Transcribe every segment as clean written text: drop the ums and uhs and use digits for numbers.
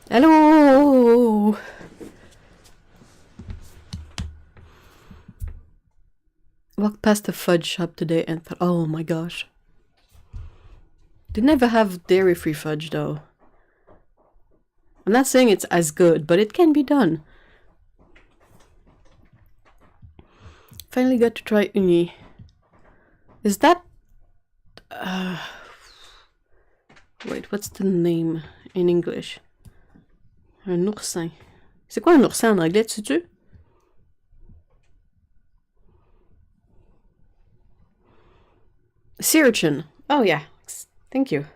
Hello! Walked past the fudge shop today and thought, oh my gosh. They never have dairy-free fudge though. I'm not saying it's as good, but it can be done. Finally got to try uni. Is that... wait, what's the name in English? Un oursin. C'est quoi un oursin en anglais, tu sais-tu? Sea urchin. Oh yeah, thank you.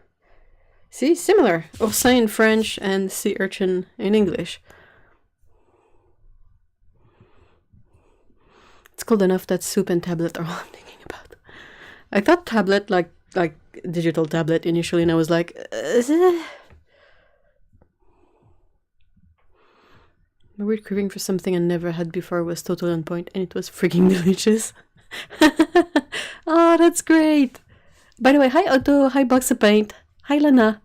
See, similar. Oursin in French and sea urchin in English. It's cold enough that soup and tablet are all I'm thinking about. I thought tablet like digital tablet initially, and I was like, my weird craving for something I never had before was totally on point, and it was freaking delicious. Oh, that's great. By the way, hi Otto, hi Box of Paint, hi Lana.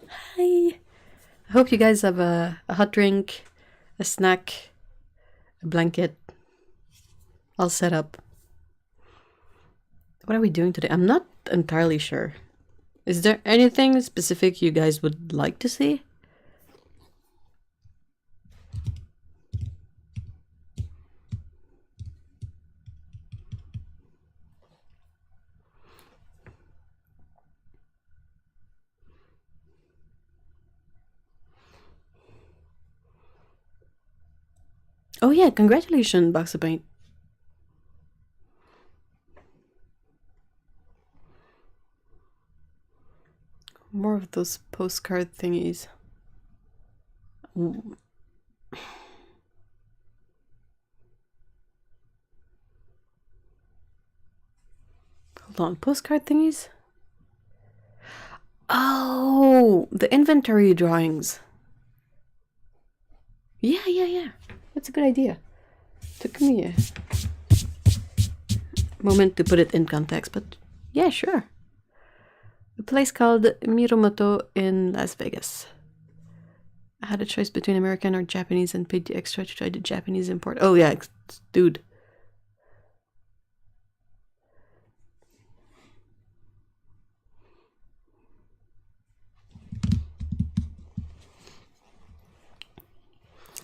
Hi. I hope you guys have a hot drink, a snack, a blanket, all set up. What are we doing today? I'm not entirely sure. Is there anything specific you guys would like to see? Oh yeah, congratulations, Box of Paint. More of those postcard thingies. Hold on, postcard thingies? Oh, the inventory drawings. Yeah. That's a good idea. Took me a moment to put it in context, but yeah, sure. A place called Miromoto in Las Vegas. I had a choice between American or Japanese and paid the extra to try the Japanese import. Oh yeah, dude.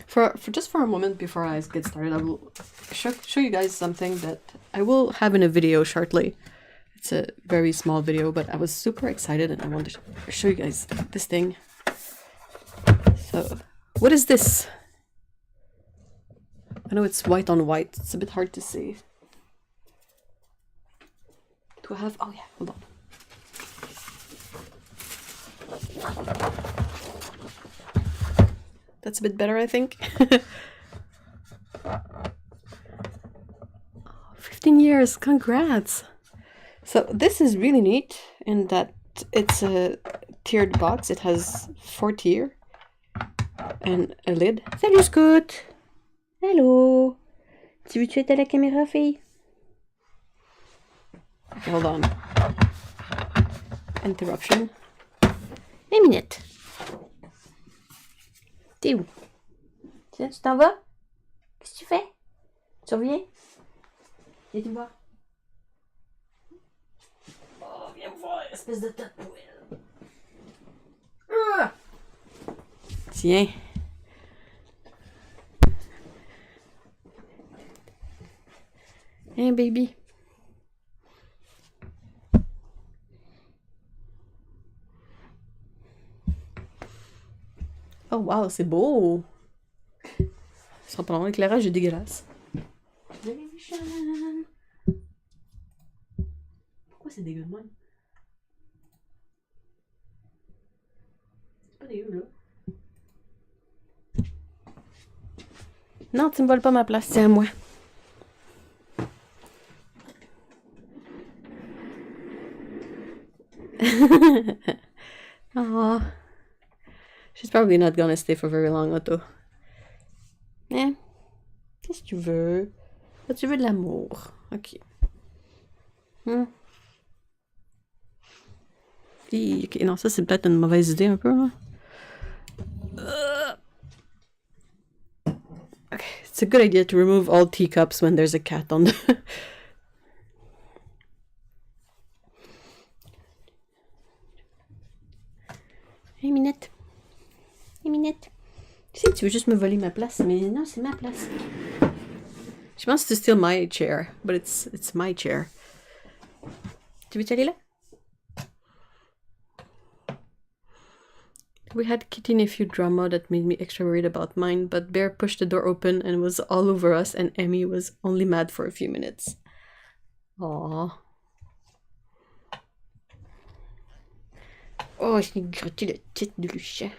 For just for a moment before I get started, I will show you guys something that I will have in a video shortly. It's a very small video, but I was super excited and I wanted to show you guys this thing. So, what is this? I know it's white on white. It's a bit hard to see. Do I have... Oh yeah, hold on. That's a bit better, I think. 15 years, congrats! So this is really neat in that it's a tiered box. It has 4 tiers and a lid. Salut Scoot! Hello! Tu veux être à la caméra, fille? Okay, hold on. Interruption. Une minute. T'es où? Tiens, tu t'en vas? Qu'est-ce que tu fais? Tu reviens? Viens me voir. Oh, viens me voir, espèce de tas de poêle. Ah! Tiens. Hein, baby? Oh wow, c'est beau! Ça sera pas long, l'éclairage est dégueulasse. Pourquoi c'est dégueu de même? C'est pas dégueu, là. Non, tu me voles pas ma place, c'est à moi. Oh. She's probably not gonna stay for very long, Otto. Eh? Qu'est-ce que tu veux? Ah, tu veux de l'amour. Ok. Ok, non, ça c'est peut-être une mauvaise idée un peu, là. Okay, it's a good idea to remove all teacups when there's a cat on the... Hey, Minette. Hey, Minette. Tu sais, tu veux juste me voler ma place, mais non, c'est ma place. She wants to steal my chair, but it's my chair. Tu veux aller là? We had Kitty Nephew drama that made me extra worried about mine, but Bear pushed the door open and was all over us, and Emmy was only mad for a few minutes. Aww. Oh, je l'ai gratté la tête de le chat.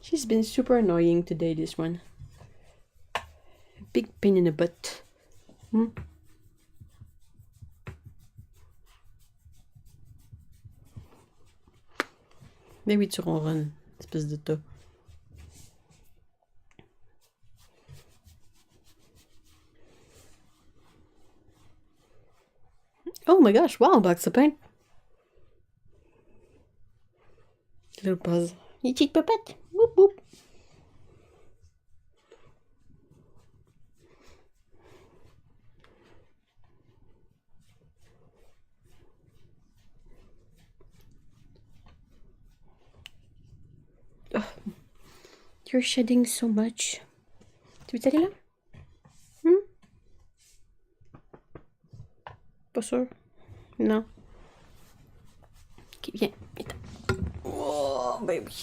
She's been super annoying today, this one. Big pain in the butt. Maybe tu ronronnes, espèce de tas. Oh my gosh, wow, box of paint. Little pause. You cheat puppet. Whoop whoop. Oh, you're shedding so much. Tu veux aller là? Pas sûr? Non. Ok, viens. Oh, baby.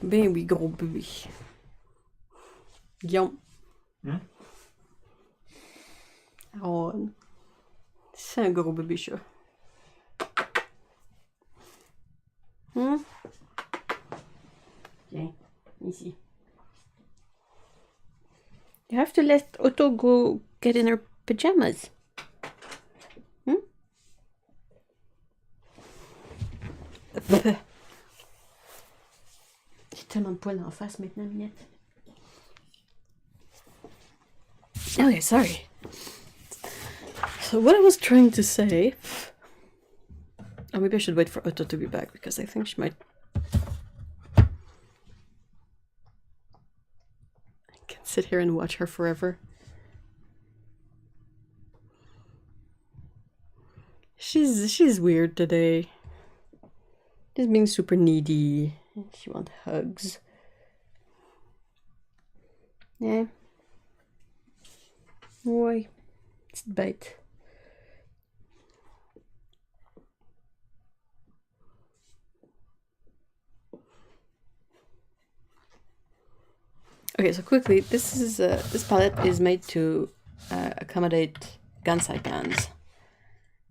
Baby, gros bébé. Guillaume. Oh, c'est un gros bébé chat. Viens, ici. You have to let Otto go get in her pajamas. J'ai tellement de poils en face maintenant, Minette. Okay, sorry. So what I was trying to say... Oh, maybe I should wait for Otto to be back, because I think she might... I can sit here and watch her forever. She's weird today. She's being super needy. She wants hugs. Yeah. Why? It's bite. Okay, so quickly, this palette is made to accommodate gansai pans,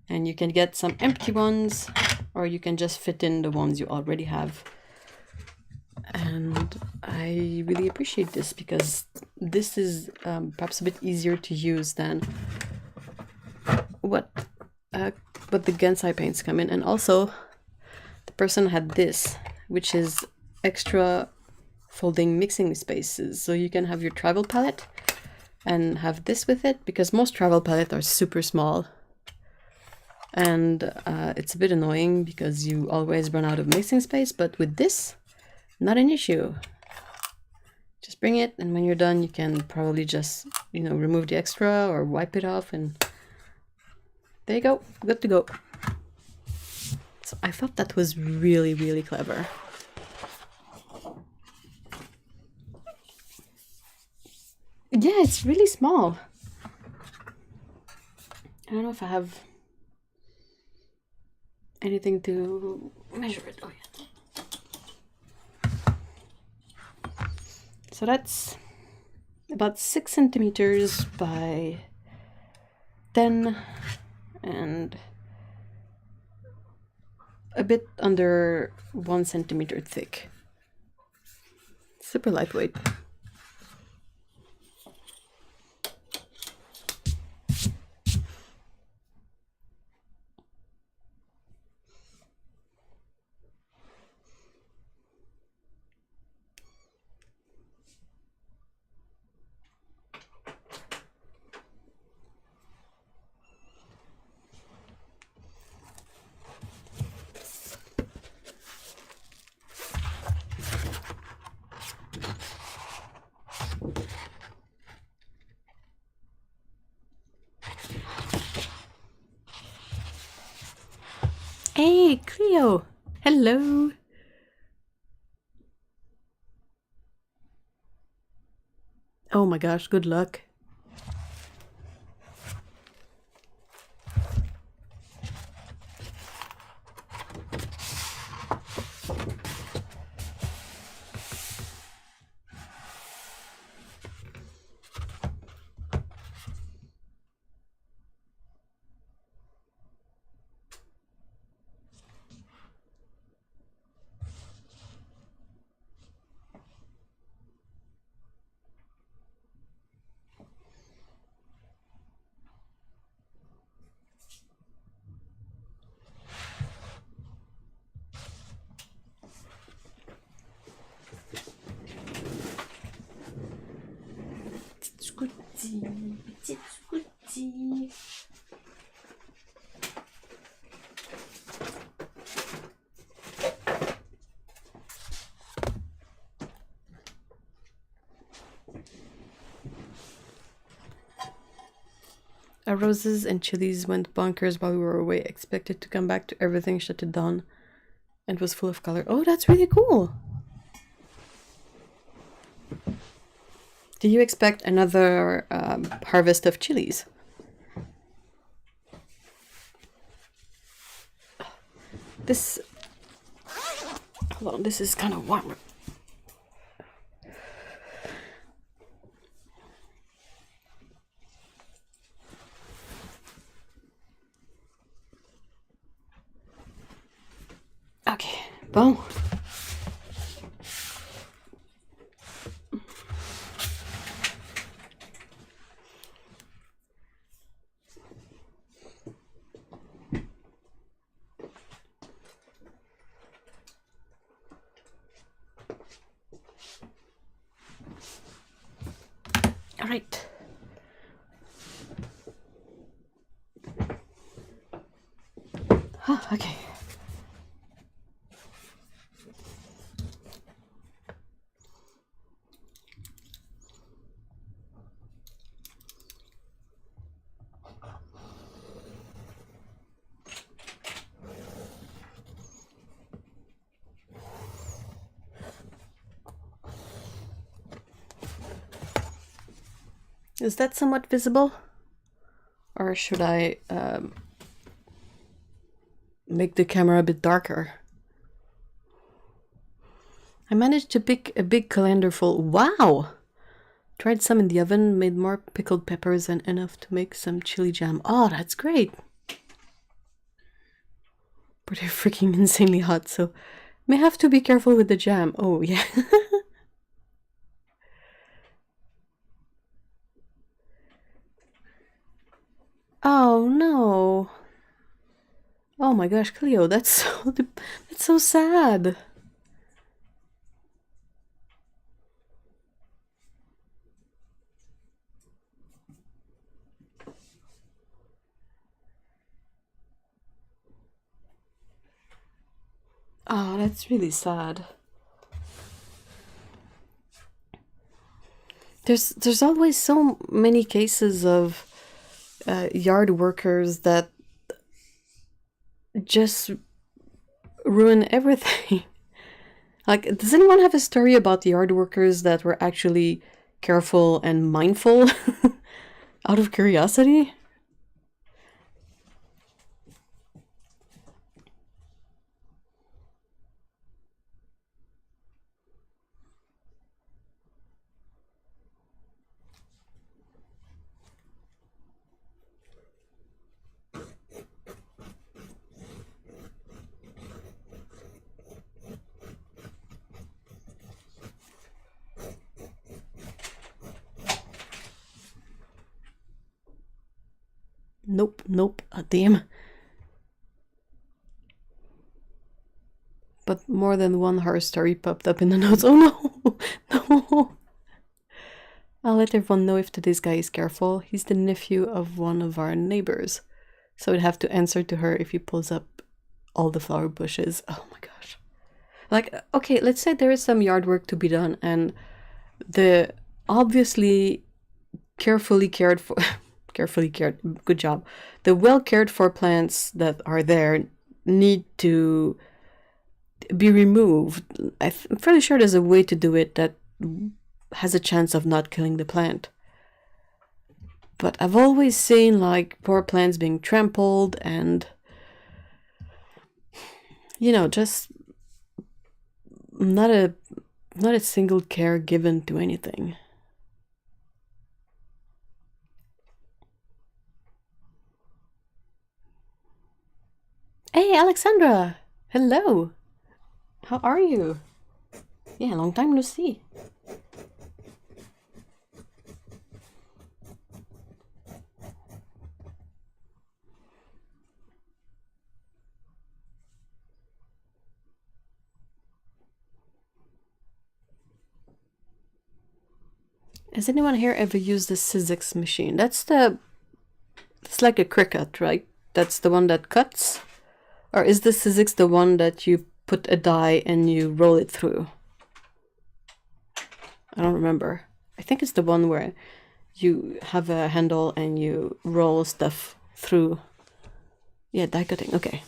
and you can get some empty ones, or you can just fit in the ones you already have. And I really appreciate this because this is perhaps a bit easier to use than what the gansai paints come in. And also, the person had this, which is extra folding mixing spaces, so you can have your travel palette and have this with it, because most travel palettes are super small, and it's a bit annoying because you always run out of mixing space. But with this, not an issue. Just bring it, and when you're done, you can probably just, you know, remove the extra or wipe it off, and there you go, good to go. So I thought that was really, really clever. Yeah, it's really small. I don't know if I have anything to measure it. Oh, yeah. So that's about 6 centimeters by 10 and a bit under 1 centimeter thick. Super lightweight. Hey, Cleo! Hello! Oh my gosh, good luck. Our roses and chilies went bonkers while we were away. Expected to come back to everything shut it down and was full of color. Oh, that's really cool. Do you expect another harvest of chilies? This... Hold on, this is kind of warm. Okay, bon. All right. Oh, okay. Is that somewhat visible? Or should I make the camera a bit darker? I managed to pick a big colander full. Wow! Tried some in the oven, made more pickled peppers and enough to make some chili jam. Oh, that's great! But they're freaking insanely hot, so may have to be careful with the jam. Oh, yeah. Oh, no. Oh my gosh, Cleo, that's so sad. Oh, that's really sad. There's always so many cases of yard workers that just ruin everything. Like, does anyone have a story about the yard workers that were actually careful and mindful out of curiosity? Nope, nope, damn. But more than one horror story popped up in the notes. Oh no, no. I'll let everyone know if today's guy is careful. He's the nephew of one of our neighbors. So I'd have to answer to her if he pulls up all the flower bushes. Oh my gosh. Like, okay, let's say there is some yard work to be done and the obviously carefully cared for... carefully cared, good job. The well cared for plants that are there need to be removed. I'm fairly sure there's a way to do it that has a chance of not killing the plant. But I've always seen like poor plants being trampled and, you know, just not a single care given to anything. Hey, Alexandra! Hello! How are you? Yeah, long time no see. Has anyone here ever used the Sizzix machine? It's like a Cricut, right? That's the one that cuts? Or is the Sizzix the one that you put a die and you roll it through? I don't remember. I think it's the one where you have a handle and you roll stuff through. Yeah, die cutting. Okay.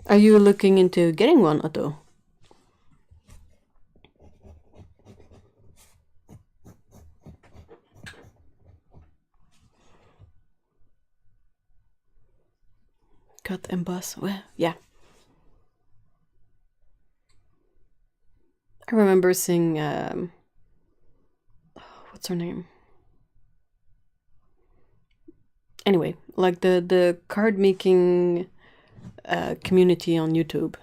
Are you looking into getting one, Otto? Cut, emboss. Well, yeah. I remember seeing what's her name? Anyway, like the card making community on YouTube.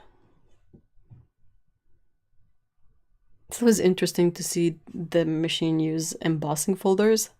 So it was interesting to see the machine use embossing folders.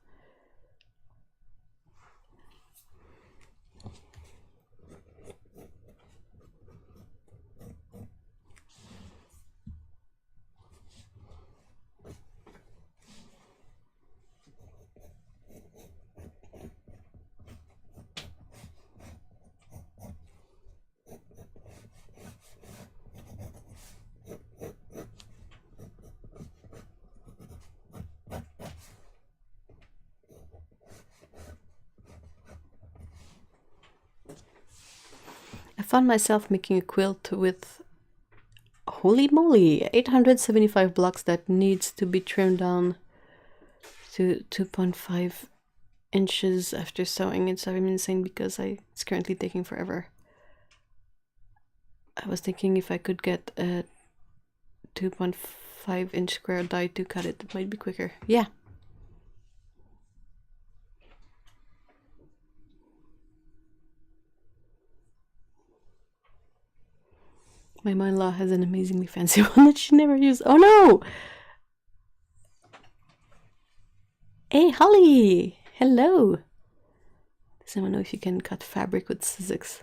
I found myself making a quilt with, holy moly, 875 blocks that needs to be trimmed down to 2.5 inches after sewing. It's insane because it's currently taking forever. I was thinking if I could get a 2.5 inch square die to cut it, it might be quicker. Yeah. My mother-in-law has an amazingly fancy one that she never used. Oh no! Hey, Holly! Hello! Does anyone know if you can cut fabric with scissors?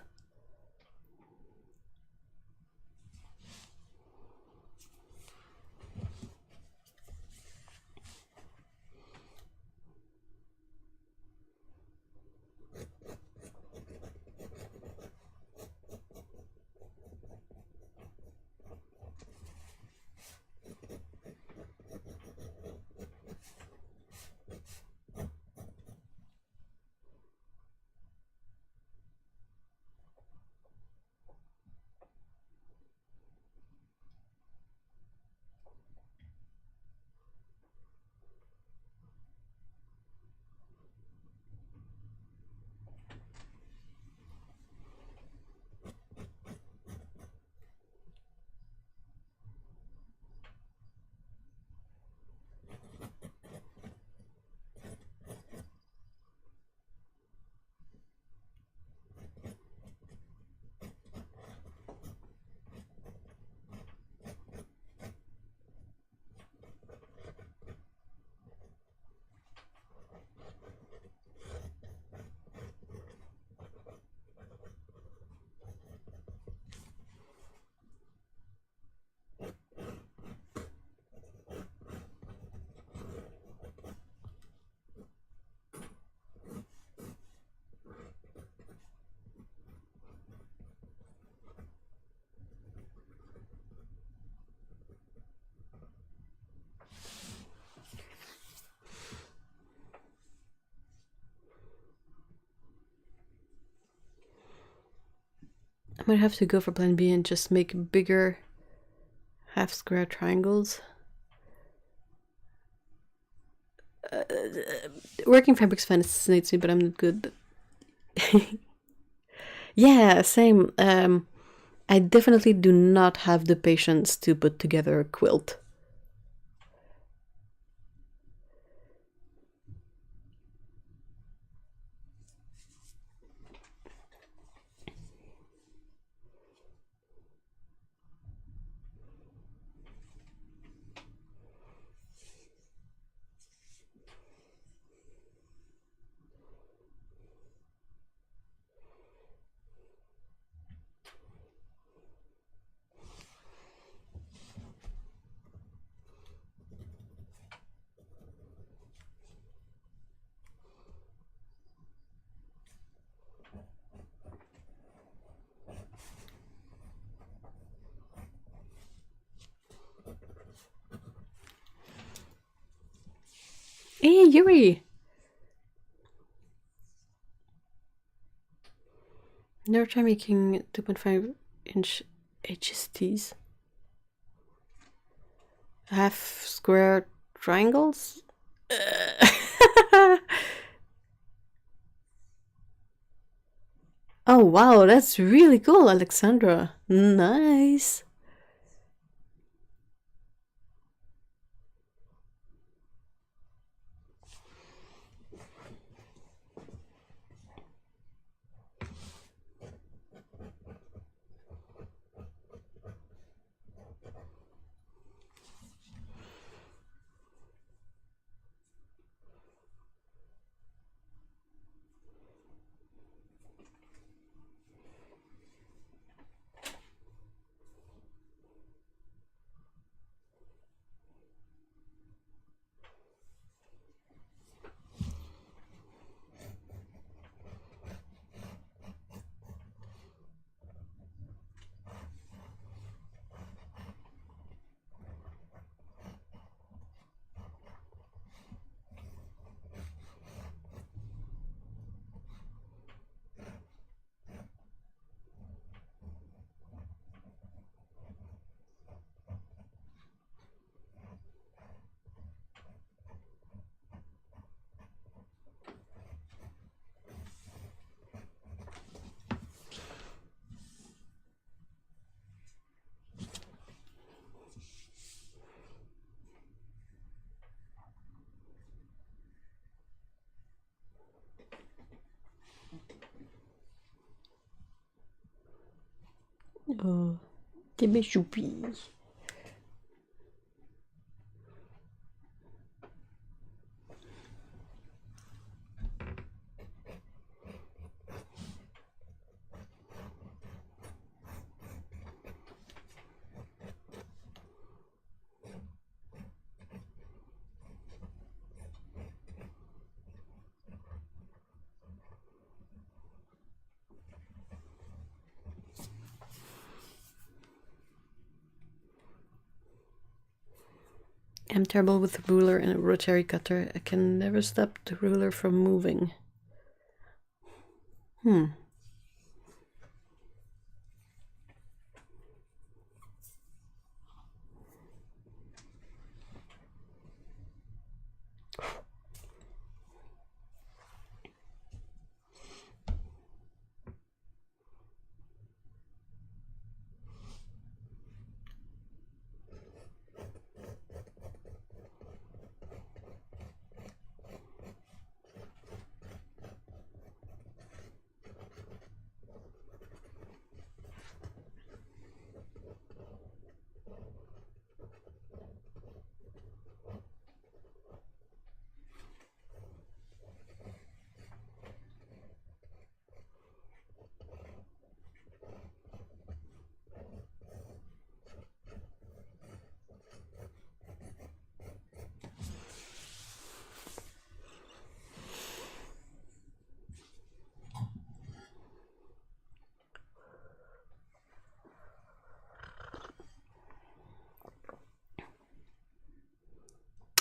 I might have to go for plan B and just make bigger half square triangles. Working fabrics fascinates me, but I'm not good. Yeah, same. I definitely do not have the patience to put together a quilt. Yuri! Never try making 2.5-inch HSTs. Half square triangles? Oh wow, that's really cool, Alexandra. Nice. Oh, t'es choupi. I'm terrible with a ruler and a rotary cutter. I can never stop the ruler from moving.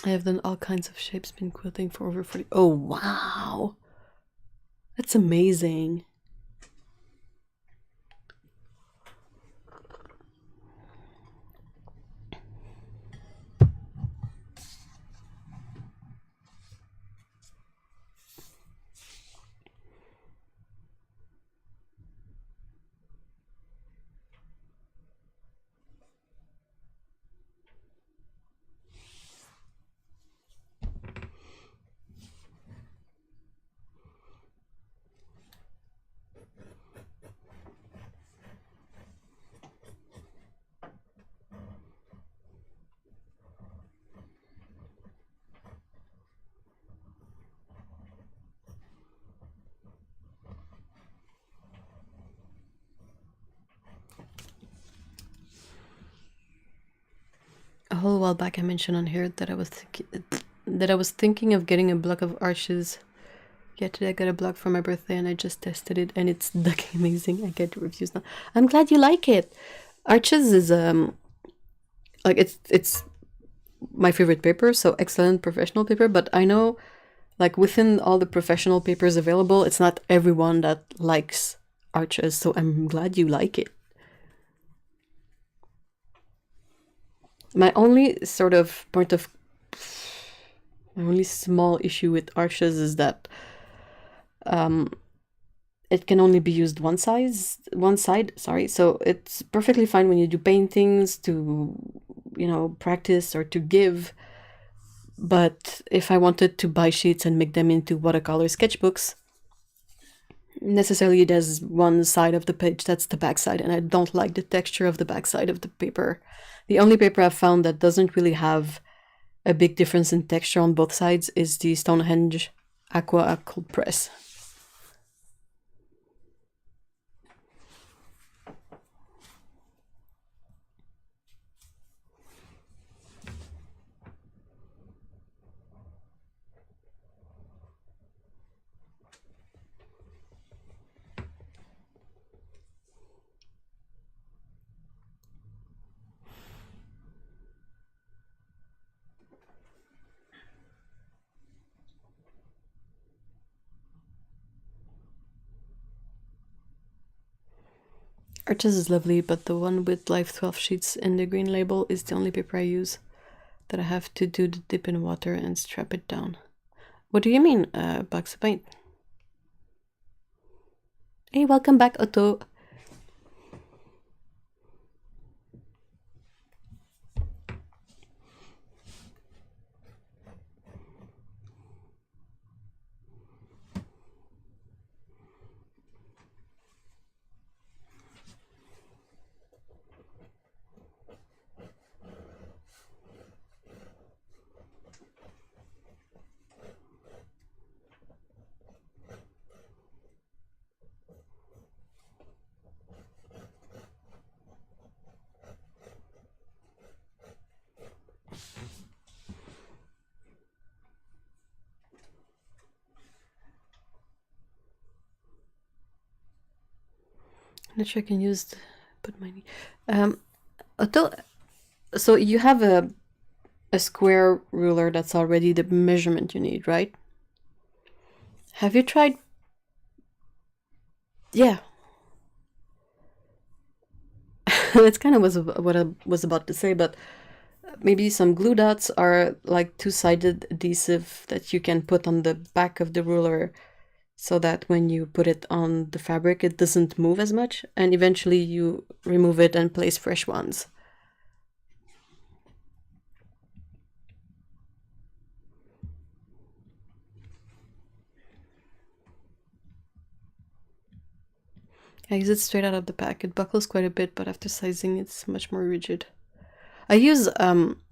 I have done all kinds of shapes, been quilting for over 40. Oh, wow. That's amazing. A whole while back I mentioned on here that I was thinking of getting a block of arches. Yeah, today I got a block for my birthday and I just tested it and it's looking amazing. I get reviews now. I'm glad you like it. Arches is like it's my favorite paper, so excellent professional paper, but I know Like within all the professional papers available, it's not everyone that likes arches, so I'm glad you like it. My only sort of my only small issue with arches is that it can only be used one side, sorry. So it's perfectly fine when you do paintings to, practice or to give. But if I wanted to buy sheets and make them into watercolor sketchbooks, necessarily there's one side of the page that's the back side, and I don't like the texture of the back side of the paper. The only paper I've found that doesn't really have a big difference in texture on both sides is the Stonehenge Aqua Cold Press. Arches is lovely, but the one with Life 12 sheets in the green label is the only paper I use that I have to do the dip in water and strap it down. What do you mean, box of paint? Hey, welcome back, Otto. I'm not sure I can use the, put my Otto, so you have a square ruler that's already the measurement you need, right? Have you tried? Yeah. That's kind of was what I was about to say, but maybe some glue dots are like two-sided adhesive that you can put on the back of the ruler so that when you put it on the fabric, it doesn't move as much, and eventually you remove it and place fresh ones. I use it straight out of the pack. It buckles quite a bit, but after sizing, it's much more rigid. I use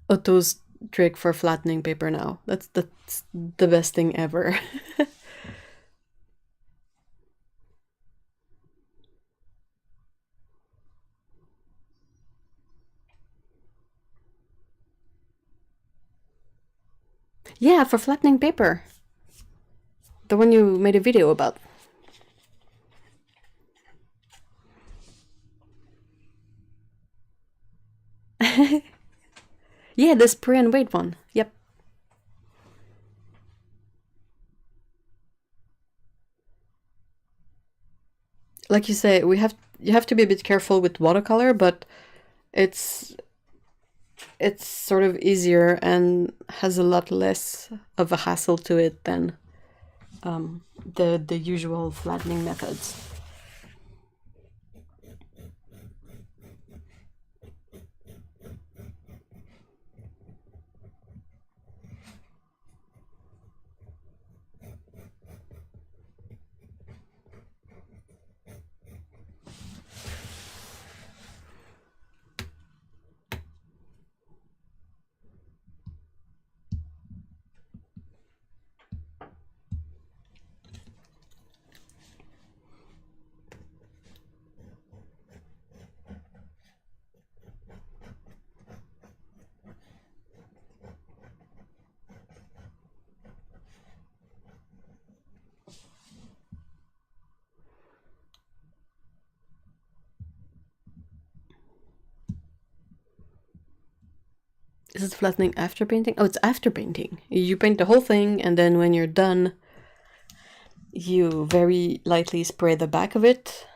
Otto's trick for flattening paper now. That's the best thing ever. Yeah, for flattening paper. The one you made a video about. Yeah, the spray and wait one. Yep. Like you say, you have to be a bit careful with watercolor, but it's sort of easier and has a lot less of a hassle to it than the usual flattening methods. Is it flattening after painting? Oh, it's after painting. You paint the whole thing, and then when you're done, you very lightly spray the back of it,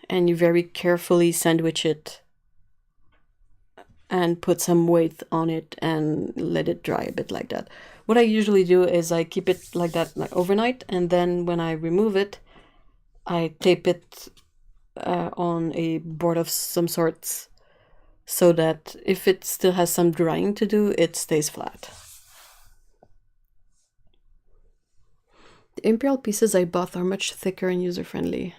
and you very carefully sandwich it and put some weight on it and let it dry a bit like that. What I usually do is I keep it like that like overnight, and then when I remove it, I tape it on a board of some sorts so that if it still has some drying to do, it stays flat. The Imperial pieces I bought are much thicker and user-friendly.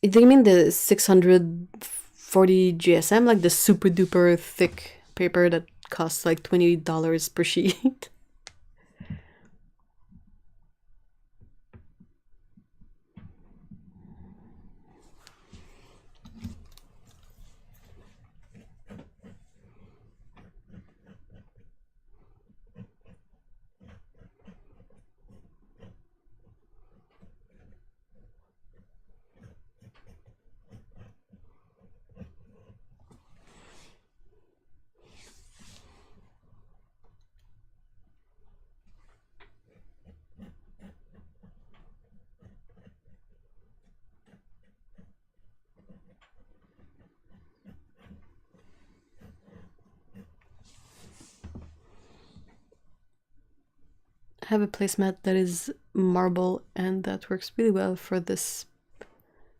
Do you mean the 640 GSM, like the super duper thick paper that costs like $20 per sheet? I have a placemat that is marble and that works really well for this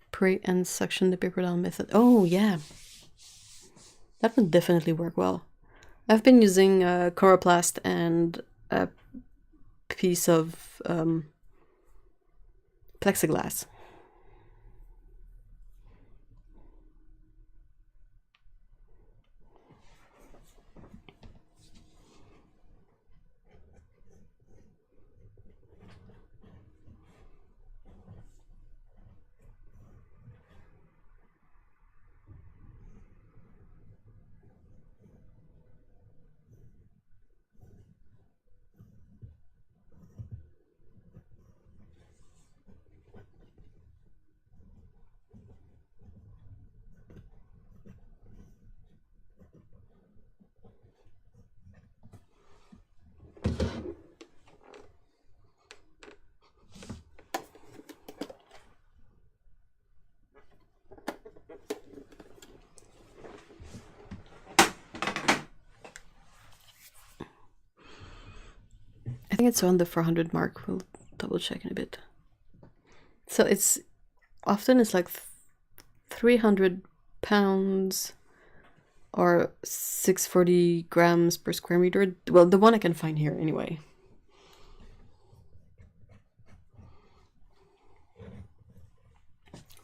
spray and suction the paper down method. Oh yeah, that would definitely work well. I've been using Coroplast and a piece of plexiglass. I think it's around the 400 mark. We'll double check in a bit. So it's like 300 pounds or 640 grams per square meter. Well, the one I can find here anyway.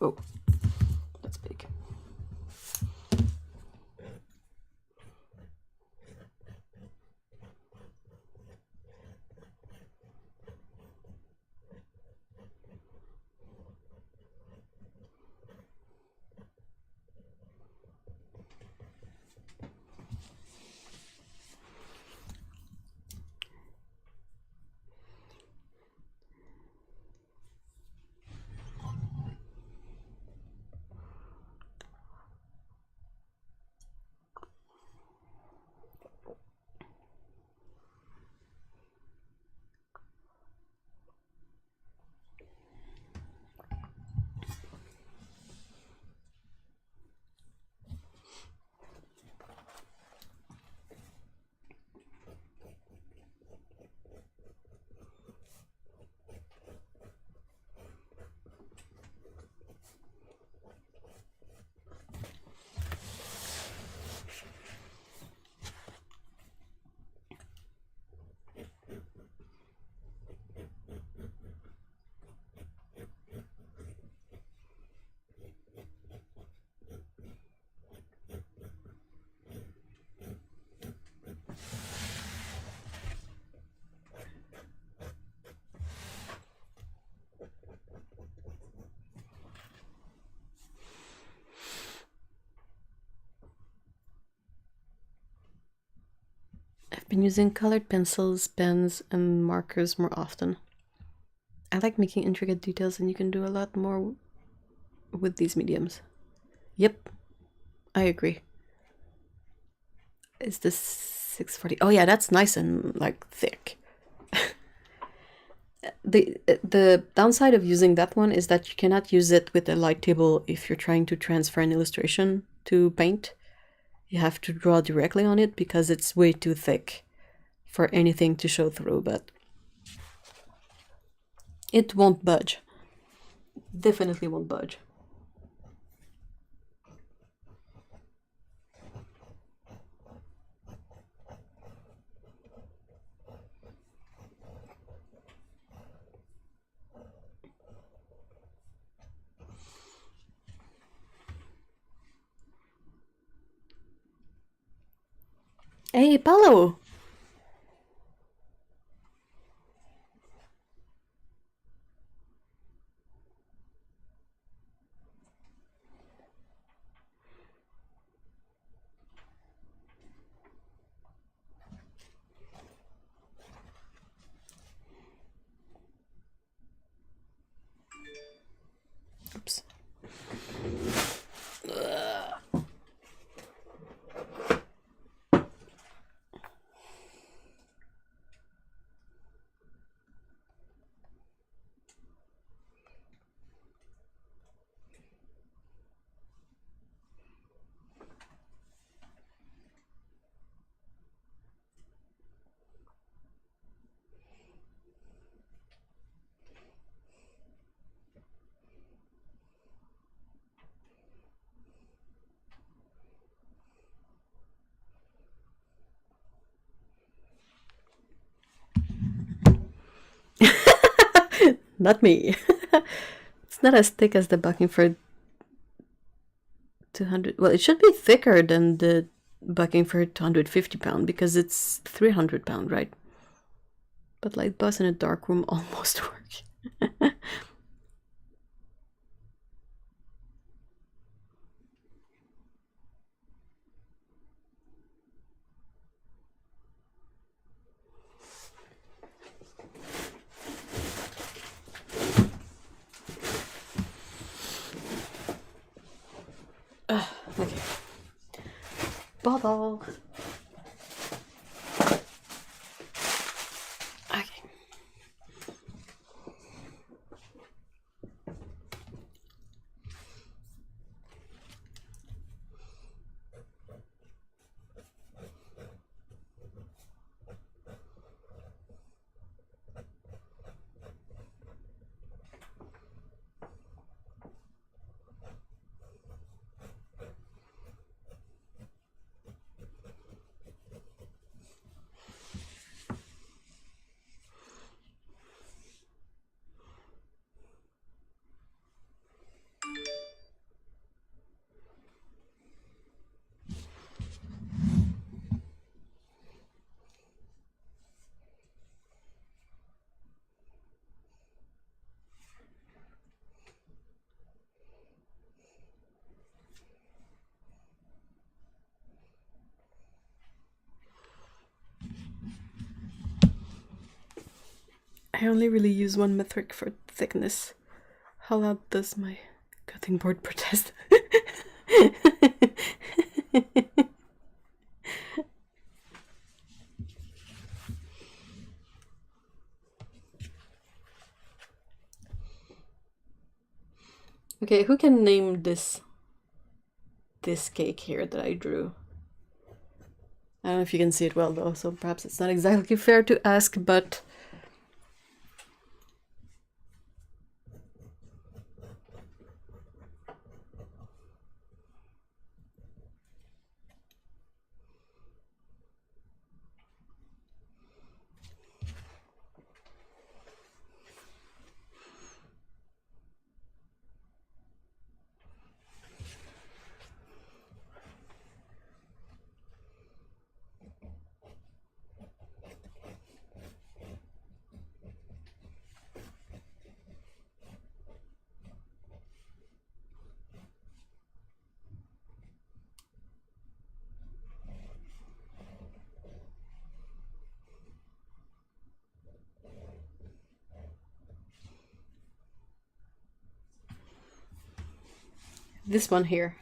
Oh, that's big. I've been using colored pencils, pens, and markers more often. I like making intricate details, and you can do a lot more with these mediums. Yep, I agree. is this 640? Oh yeah, that's nice and like thick. The downside of using that one is that you cannot use it with a light table if you're trying to transfer an illustration to paint. You have to draw directly on it because it's way too thick for anything to show through, but it won't budge. Definitely won't budge. Hey, Paulo! Oops. Not me. It's not as thick as the bucking for 200. Well, it should be thicker than the bucking for 250 pound because it's 300 pound, right? But light bus in a dark room almost work. Okay. Bottle. Okay. I only really use one metric for thickness. How loud does my cutting board protest? Okay, who can name this cake here that I drew? I don't know if you can see it well though, so perhaps it's not exactly fair to ask, but this one here.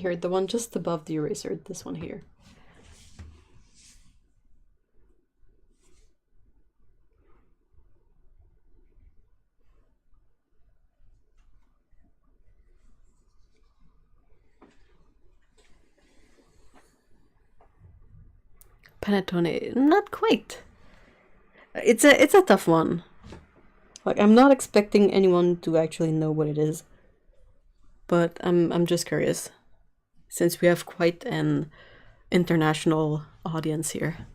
here, the one just above the eraser, this one here. Panettone, not quite. It's a tough one. Like, I'm not expecting anyone to actually know what it is, but I'm just curious, since we have quite an international audience here.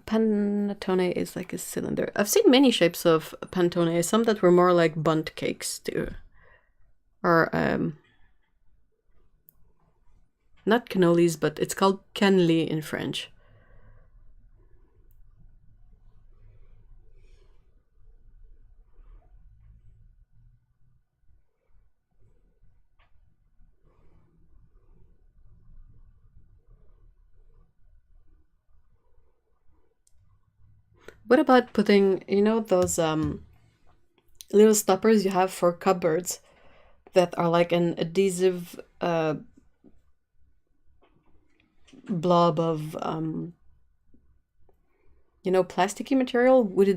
Panettone is like a cylinder. I've seen many shapes of panettone, some that were more like bundt cakes too. Or, not cannolis, but it's called cannelli in French. What about putting, you know, those little stoppers you have for cupboards that are like an adhesive blob of, you know, plasticky material? Would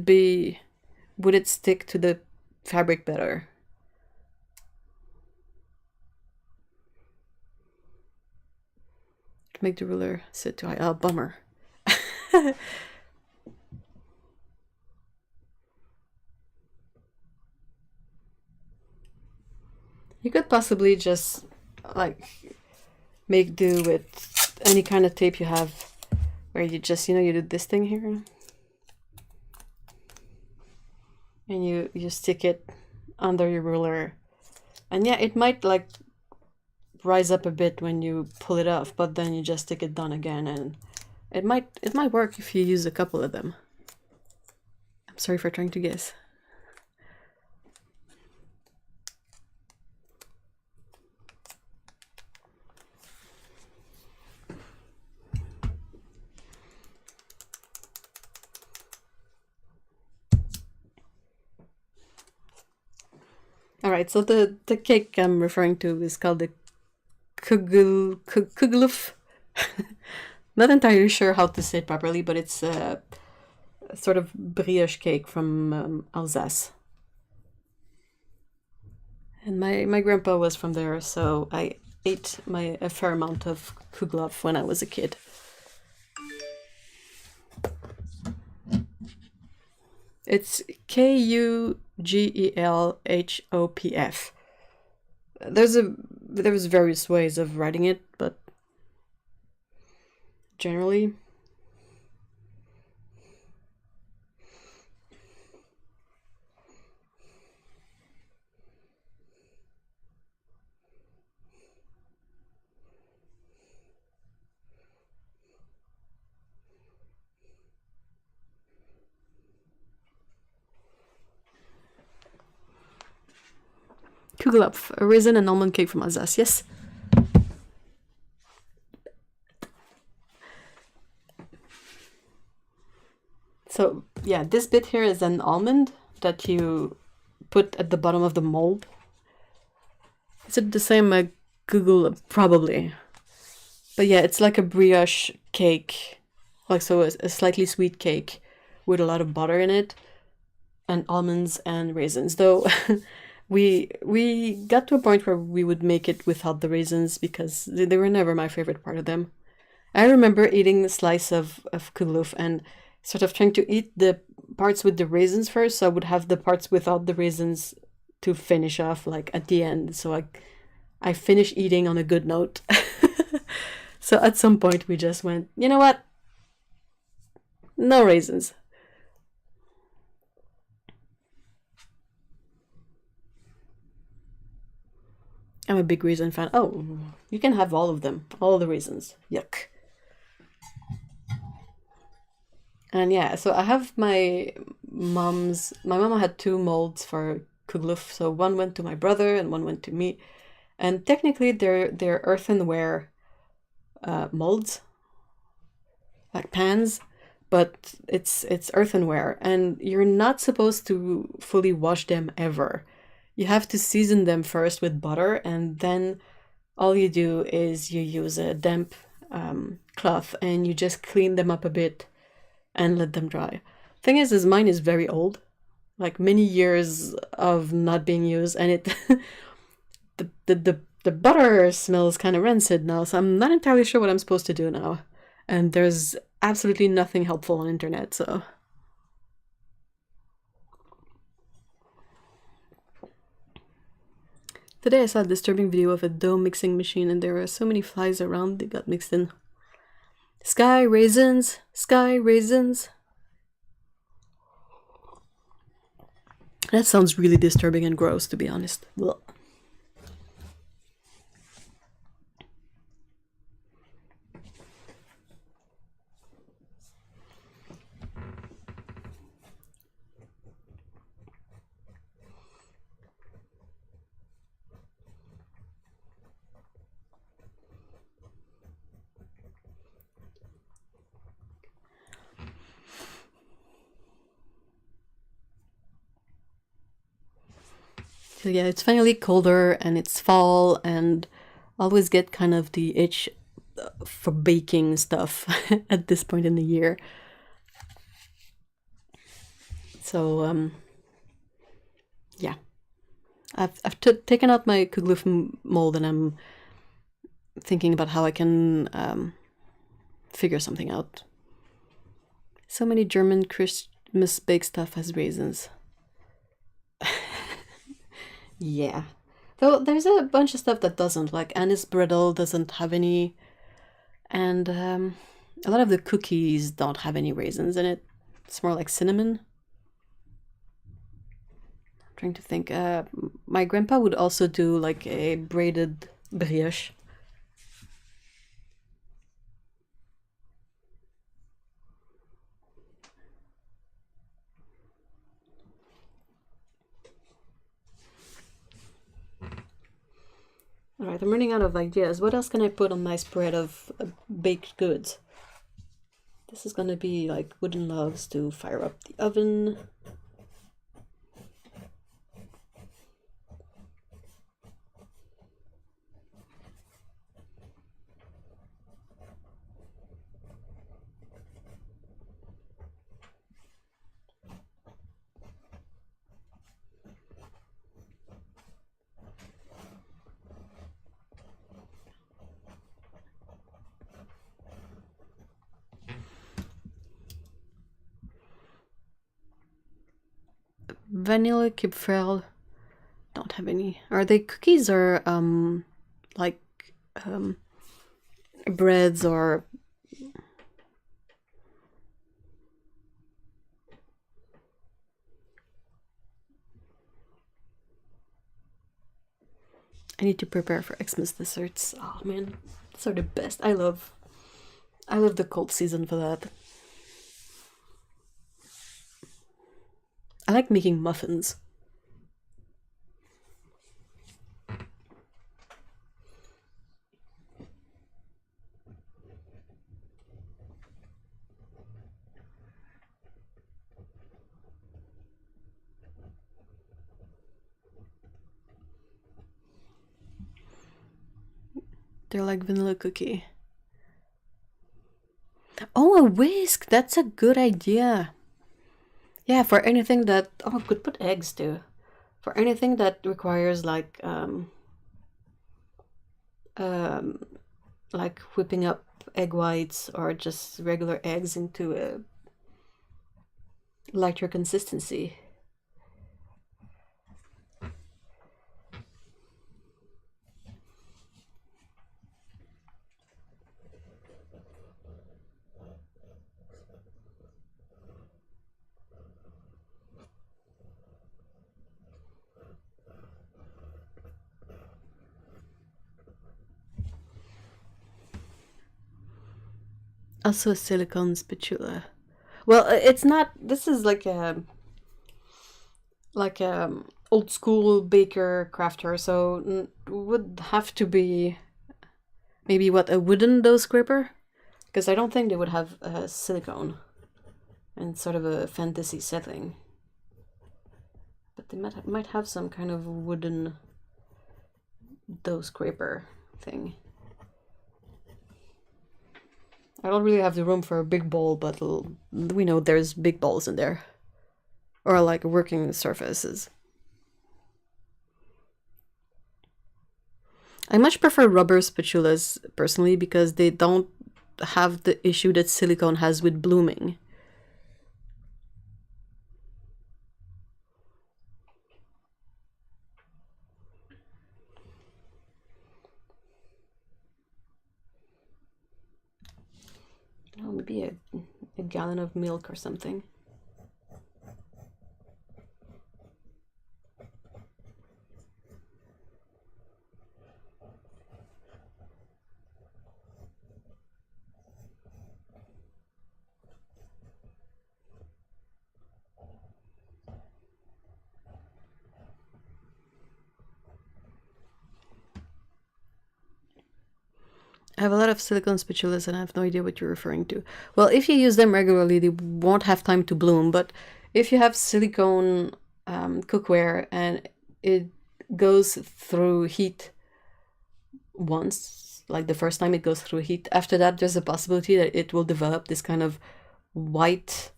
it stick to the fabric better? Make the ruler sit too high. Oh, bummer. You could possibly just, like, make do with any kind of tape you have, where you just, you know, you do this thing here, and you stick it under your ruler, and yeah, it might like rise up a bit when you pull it off, but then you just stick it down again, and it might work if you use a couple of them. I'm sorry for trying to guess. Alright, so the cake I'm referring to is called the kugeluf. Not entirely sure how to say it properly, but it's a sort of brioche cake from Alsace. And my grandpa was from there, so I ate a fair amount of kugeluf when I was a kid. It's Kugelhopf. There's various ways of writing it, but generally Kugelhopf, a raisin and almond cake from Alsace, yes. So yeah, this bit here is an almond that you put at the bottom of the mold. Is it the same Google? Probably. But yeah, it's like a brioche cake, like so a slightly sweet cake with a lot of butter in it and almonds and raisins. Though we got to a point where we would make it without the raisins because they were never my favorite part of them. I remember eating a slice of kugelhopf and sort of trying to eat the parts with the raisins first, so I would have the parts without the raisins to finish off like at the end. So I finished eating on a good note. So at some point we just went, you know what? No raisins. I'm a big raisin fan. Oh, you can have all of them, all the raisins. Yuck. And yeah, so I have my mom had two molds for kugelhopf, so one went to my brother and one went to me. And technically they're earthenware molds, like pans, but it's earthenware, and you're not supposed to fully wash them ever. you have to season them first with butter, and then all you do is you use a damp cloth and you just clean them up a bit and let them dry. Thing is mine is very old, like many years of not being used, and it the butter smells kind of rancid now, so I'm not entirely sure what I'm supposed to do now. And there's absolutely nothing helpful on internet, so. Today I saw a disturbing video of a dough mixing machine, and there were so many flies around they got mixed in. Sky raisins, sky raisins. That sounds really disturbing and gross, to be honest. Ugh. So yeah, it's finally colder and it's fall, and I always get kind of the itch for baking stuff at this point in the year. So yeah, I've taken out my Kugelhof mold, and I'm thinking about how I can figure something out. So many German Christmas bake stuff has raisins. Yeah. Though there's a bunch of stuff that doesn't, like anise brittle doesn't have any, and a lot of the cookies don't have any raisins in it. It's more like cinnamon. I'm trying to think. My grandpa would also do like a braided brioche. Alright, I'm running out of ideas. What else can I put on my spread of baked goods? This is gonna be like wooden logs to fire up the oven. Vanilla Kipferl don't have any. Are they cookies or like breads or I need to prepare for Xmas desserts. Oh man, those are the best. I love the cold season for that. I like making muffins. They're like vanilla cookie. Oh, a whisk! That's a good idea. Yeah, for anything that... Oh, I could put eggs too. For anything that requires like whipping up egg whites or just regular eggs into a lighter consistency. Also a silicone spatula. Well, it's not... This is like a old school baker crafter, so would have to be maybe what, a wooden dough scraper? Because I don't think they would have silicone in sort of a fantasy setting. But They might have some kind of wooden dough scraper thing. I don't really have the room for a big bowl, but we know there's big bowls in there. Or like working surfaces. I much prefer rubber spatulas personally because they don't have the issue that silicone has with blooming. Oh, maybe a gallon of milk or something. I have a lot of silicone spatulas and I have no idea what you're referring to. Well, if you use them regularly, they won't have time to bloom. But if you have silicone cookware and it goes through heat once, like the first time it goes through heat, after that there's a possibility that it will develop this kind of white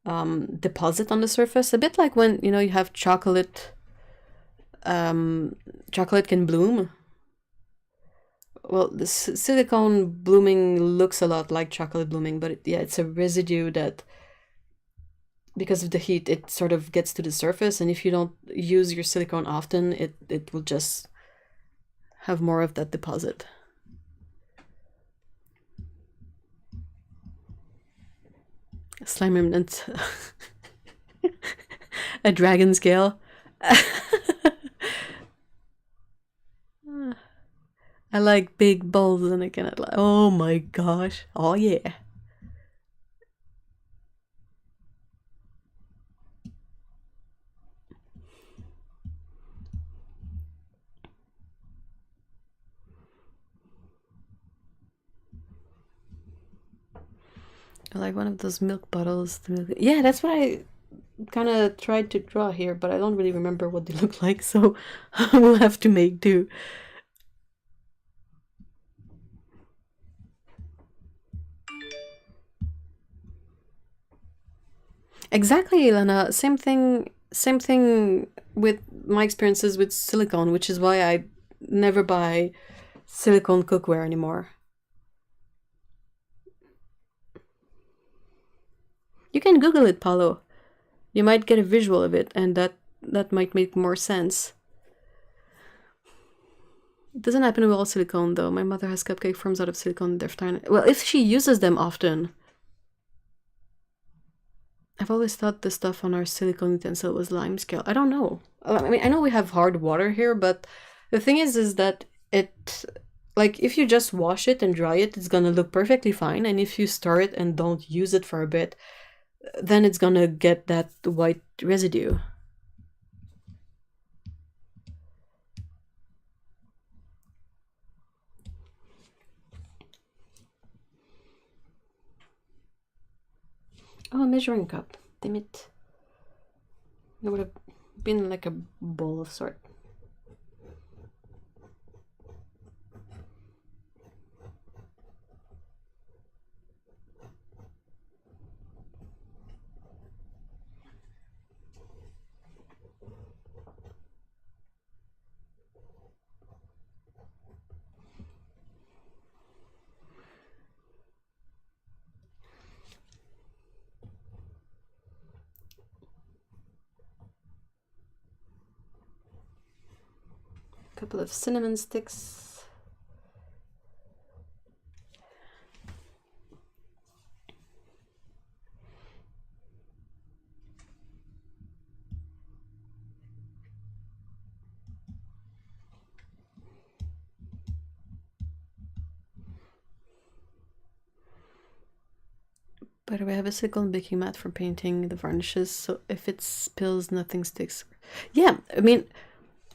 deposit on the surface. A bit like when, you know, you have chocolate. Chocolate can bloom. Well, the silicone blooming looks a lot like chocolate blooming, but yeah, it's a residue that, because of the heat, it sort of gets to the surface, and if you don't use your silicone often, it will just have more of that deposit. Slime remnant. A dragon scale. I like big bowls and I cannot like, oh my gosh. Oh yeah. I like one of those milk bottles. Yeah, that's what I kind of tried to draw here, but I don't really remember what they look like, so we'll have to make do. Exactly, Elena. Same thing with my experiences with silicone, which is why I never buy silicone cookware anymore. You can Google it, Paulo. You might get a visual of it, and that might make more sense. It doesn't happen with all silicone, though. My mother has cupcake forms out of silicone. Well, if she uses them often. I've always thought the stuff on our silicone utensil was lime scale. I don't know. I mean, I know we have hard water here, but the thing is that it, like, if you just wash it and dry it, it's gonna look perfectly fine. And if you stir it and don't use it for a bit, then it's gonna get that white residue. Oh, a measuring cup. Damn it. It would have been like a bowl of sort. Couple of cinnamon sticks. By the way, I have a silicone baking mat for painting the varnishes, so if it spills, nothing sticks. Yeah, I mean,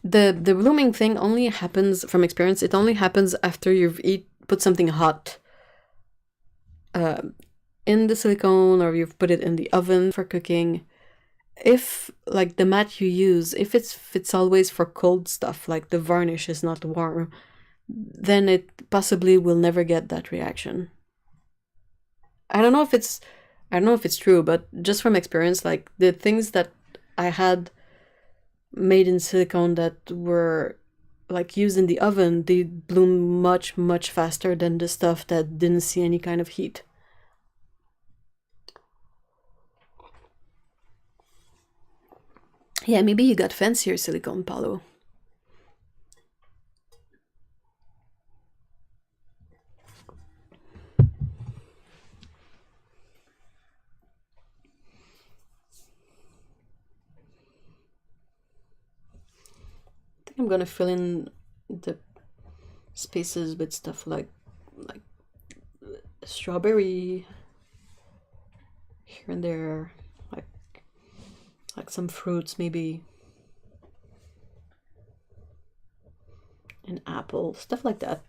the blooming thing only happens, from experience, it only happens after you've put something hot in the silicone, or you've put it in the oven for cooking. if like the mat you use, if it's always for cold stuff, like the varnish is not warm, then it possibly will never get that reaction. I don't know if it's true, but just from experience, like the things that I had made in silicone that were like used in the oven, they bloom much, much faster than the stuff that didn't see any kind of heat. Yeah, maybe you got fancier silicone, Paulo. I think I'm gonna fill in the spaces with stuff like strawberry here and there, like some fruits, maybe an apple, stuff like that.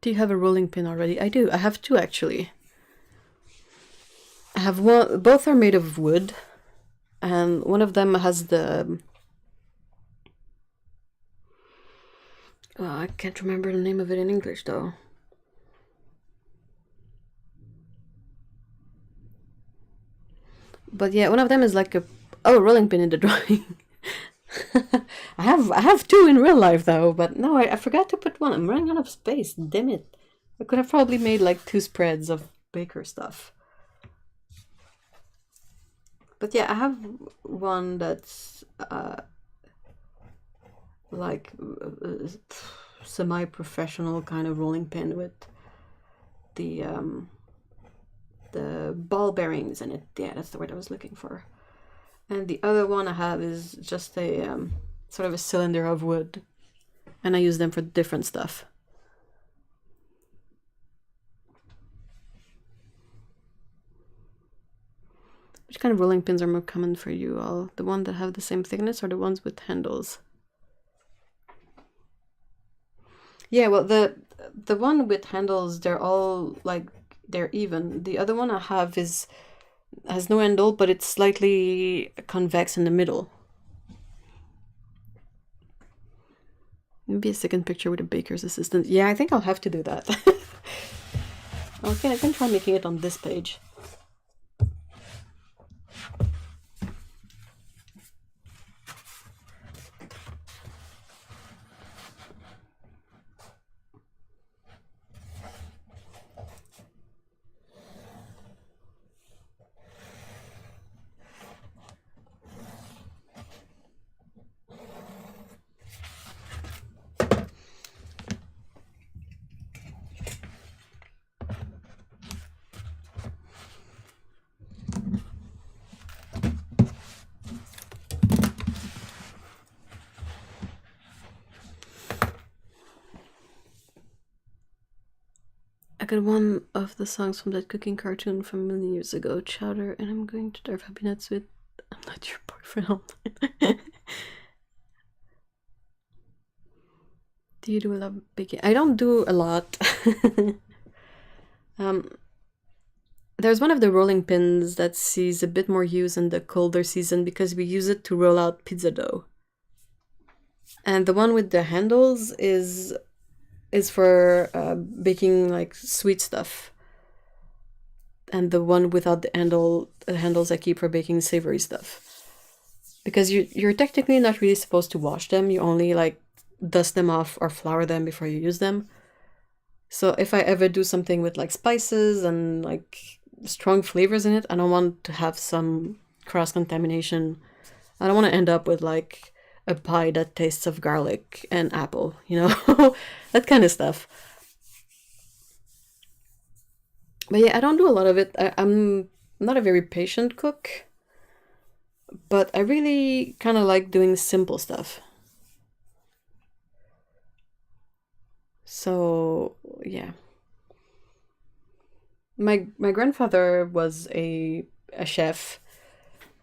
Do you have a rolling pin already? I do. I have two actually. I have one. Both are made of wood, and one of them has the. Oh, I can't remember the name of it in English though. But yeah, one of them is like a rolling pin in the drawing. I have two in real life though, but no, I forgot to put one. I'm running out of space. Damn it! I could have probably made like two spreads of baker stuff. But yeah, I have one that's like semi-professional kind of rolling pin with the ball bearings in it. Yeah, that's the word I was looking for. And the other one I have is just a sort of a cylinder of wood, and I use them for different stuff. Which kind of rolling pins are more common for you all? The ones that have the same thickness or the ones with handles? Yeah, well, the one with handles, they're all like they're even. The other one I have has no handle, but it's slightly convex in the middle. Maybe a second picture with a baker's assistant. Yeah, I think I'll have to do that. Okay, I can try making it on this page. I got one of the songs from that cooking cartoon from a million years ago, Chowder, and I'm going to serve happy nuts with I'm not your boyfriend. Do you do a lot of baking? I don't do a lot. There's one of the rolling pins that sees a bit more use in the colder season because we use it to roll out pizza dough. And the one with the handles is for baking like sweet stuff. And the one without the handles I keep for baking savory stuff. Because you're technically not really supposed to wash them. You only like dust them off or flour them before you use them. So if I ever do something with like spices and like strong flavors in it, I don't want to have some cross contamination. I don't want to end up with like a pie that tastes of garlic and apple, you know, that kind of stuff. But yeah, I don't do a lot of it. I'm not a very patient cook, but I really kind of like doing simple stuff. So yeah, my grandfather was a chef,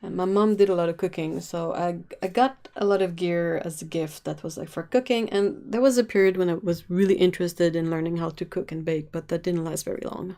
and my mom did a lot of cooking. So I got a lot of gear as a gift that was like for cooking. And there was a period when I was really interested in learning how to cook and bake, but that didn't last very long.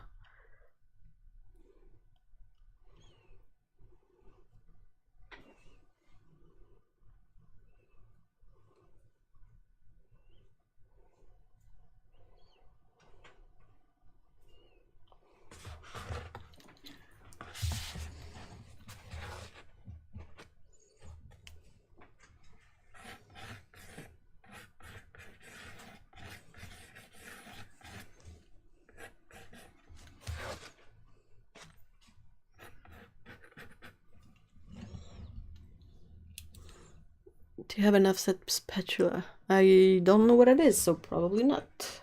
Do you have enough set spatula? I don't know what it is, so probably not.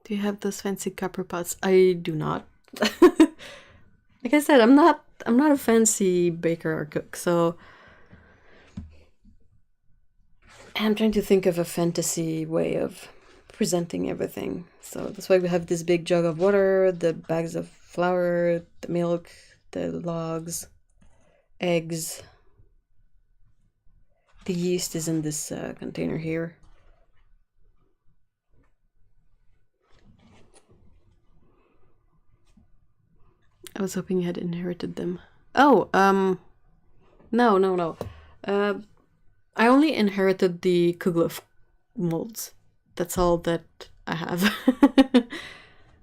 Do you have those fancy copper pots? I do not. Like I said, I'm not a fancy baker or cook, so I'm trying to think of a fantasy way of presenting everything. So that's why we have this big jug of water, the bags of flour, the milk, the logs, eggs. The yeast is in this container here. I was hoping you had inherited them. Oh, no, no, no. I only inherited the Kuglof molds. That's all that I have.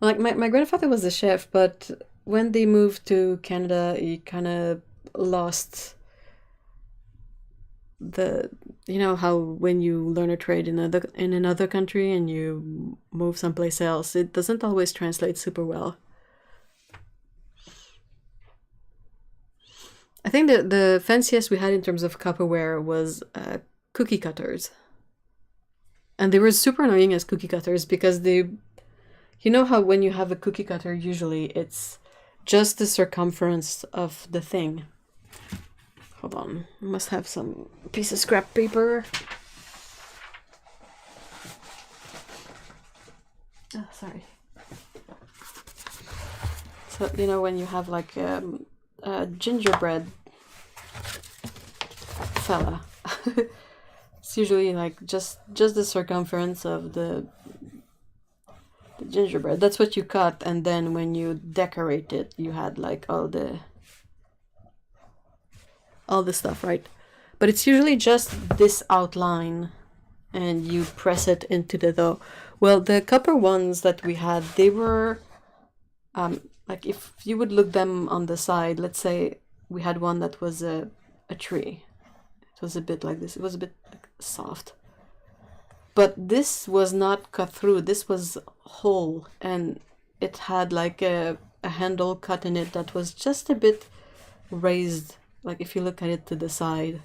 Like my grandfather was a chef, but when they moved to Canada, he kind of lost the, you know how when you learn a trade in another country and you move someplace else, it doesn't always translate super well. I think the fanciest we had in terms of copperware was cookie cutters. And they were super annoying as cookie cutters because they, you know how when you have a cookie cutter, usually it's just the circumference of the thing. Hold on, I must have some piece of scrap paper. Oh, sorry. So, you know, when you have like a gingerbread fella, it's usually like just the circumference of the gingerbread. That's what you cut, and then when you decorate it, you had like all the stuff, right? But it's usually just this outline, and you press it into the dough. Well, the copper ones that we had, they were like if you would look them on the side. Let's say we had one that was a tree. It was a bit like this. It was a bit like, soft. But this was not cut through. This was whole, and it had like a handle cut in it that was just a bit raised. Like if you look at it to the side,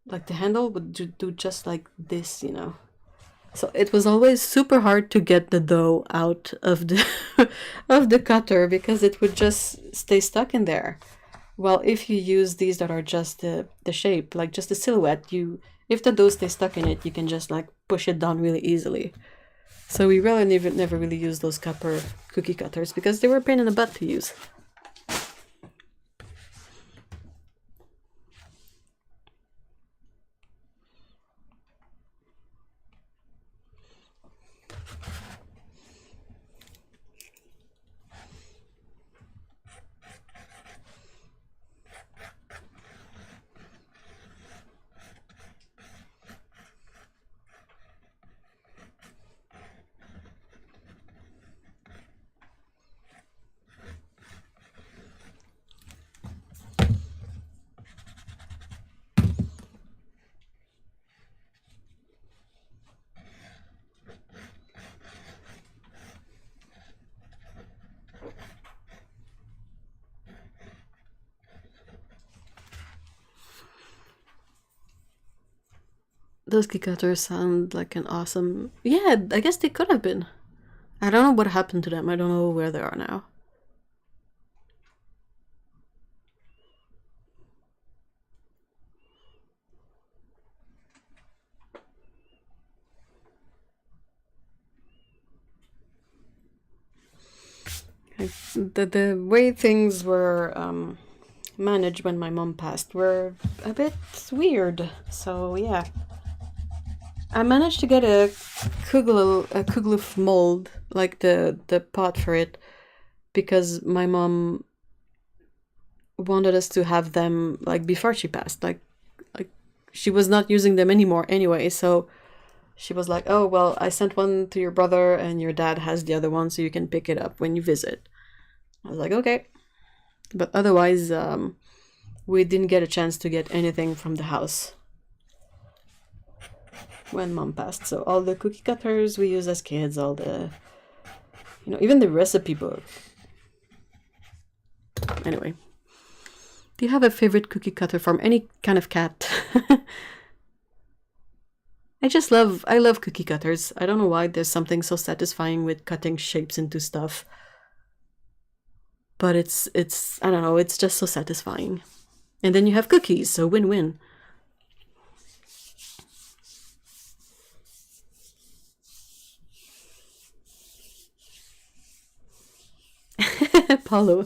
like the handle would do just like this, you know. So it was always super hard to get the dough out of the of the cutter because it would just stay stuck in there. Well, if you use these that are just the shape, like just a silhouette, you if the dough stays stuck in it, you can just like push it down really easily. So we really never really used those copper cookie cutters because they were a pain in the butt to use. Those cookie cutters sound like an awesome... Yeah, I guess they could have been. I don't know what happened to them. I don't know where they are now. The way things were managed when my mom passed were a bit weird. So yeah, I managed to get a kugeluf mold, like the pot for it, because my mom wanted us to have them like before she passed. Like she was not using them anymore anyway, so she was like, "Oh well, I sent one to your brother, and your dad has the other one, so you can pick it up when you visit." I was like, "Okay," but otherwise, we didn't get a chance to get anything from the house when mom passed. So all the cookie cutters we used as kids, all the, even the recipe book. Anyway, do you have a favorite cookie cutter from any kind of cat? I love cookie cutters. I don't know why there's something so satisfying with cutting shapes into stuff. But it's I don't know, it's just so satisfying. And then you have cookies, so win-win. Paulo.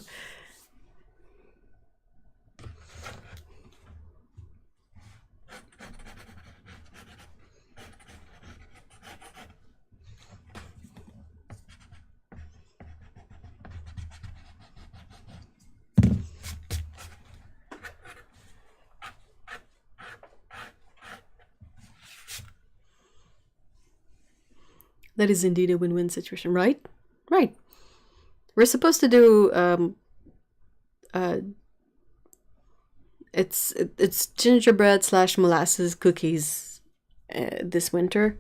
That is indeed a win-win situation, right? Right. We're supposed to do it's gingerbread / molasses cookies this winter.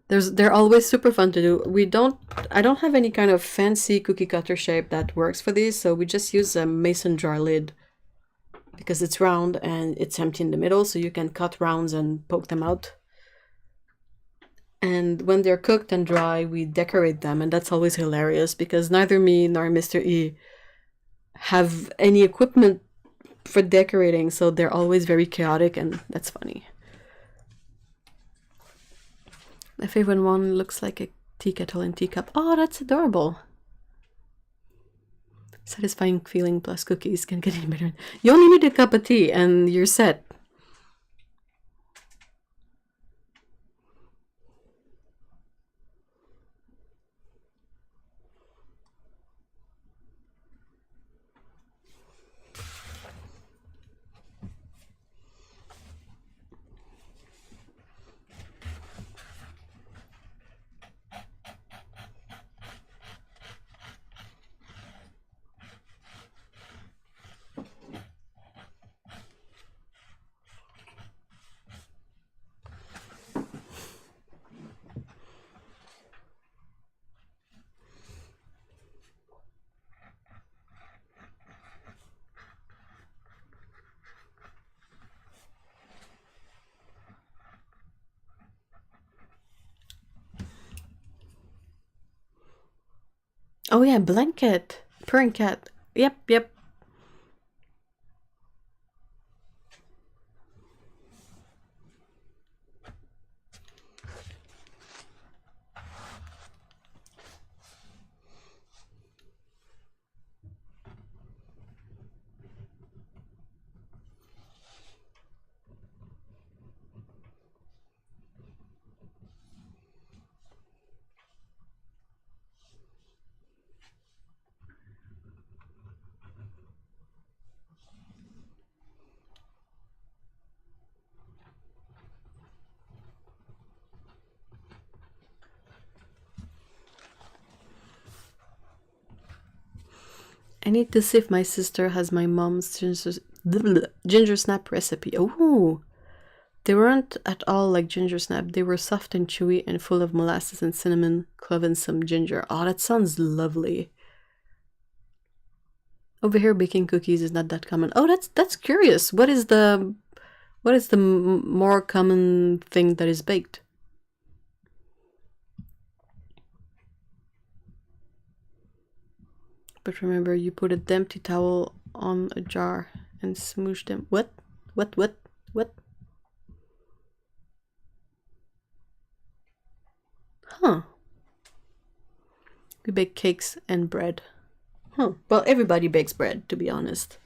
They're always super fun to do. I don't have any kind of fancy cookie cutter shape that works for these, so we just use a mason jar lid because it's round and it's empty in the middle, so you can cut rounds and poke them out. And when they're cooked and dry, we decorate them, and that's always hilarious because neither me nor Mr. E have any equipment for decorating, so they're always very chaotic, and that's funny. My favorite one looks like a tea kettle and teacup. Oh, that's adorable. Satisfying feeling plus cookies can get any better. You only need a cup of tea and you're set. Oh yeah, blanket. Purring cat. Yep. I need to see if my sister has my mom's ginger snap recipe. Oh, they weren't at all like ginger snap. They were soft and chewy and full of molasses and cinnamon, clove, and some ginger. Oh, that sounds lovely. Over here, baking cookies is not that common. Oh, that's curious. What is the What is the more common thing that is baked? But remember, you put a empty towel on a jar and smoosh them. What? What? Huh. We bake cakes and bread. Huh. Well, everybody bakes bread, to be honest.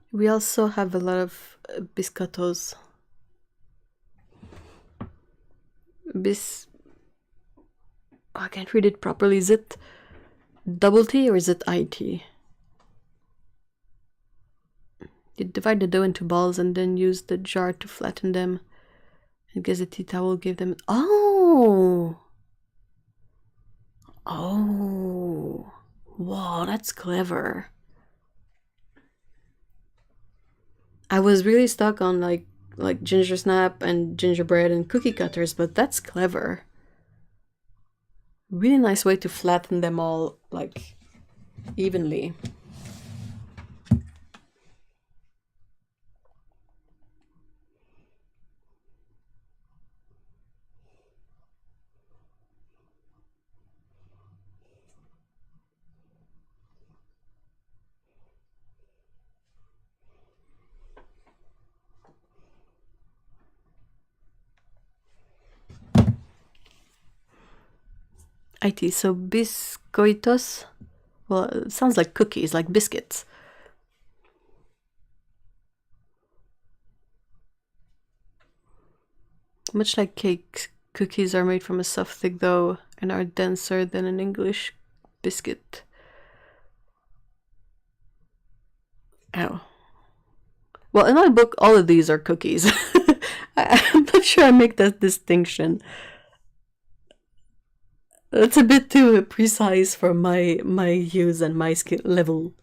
We also have a lot of biscottos. I can't read it properly. Is it double T or is it IT? You divide the dough into balls and then use the jar to flatten them. I guess the tea towel gave them... Oh! Oh! Wow, that's clever. I was really stuck on like ginger snap and gingerbread and cookie cutters, but that's clever. Really nice way to flatten them all like evenly. IT, so biscoitos, well, it sounds like cookies, like biscuits. Much like cakes, cookies are made from a soft thick dough and are denser than an English biscuit. Oh. Well, in my book, all of these are cookies. I'm not sure I make that distinction. It's a bit too precise for my use and my skill level.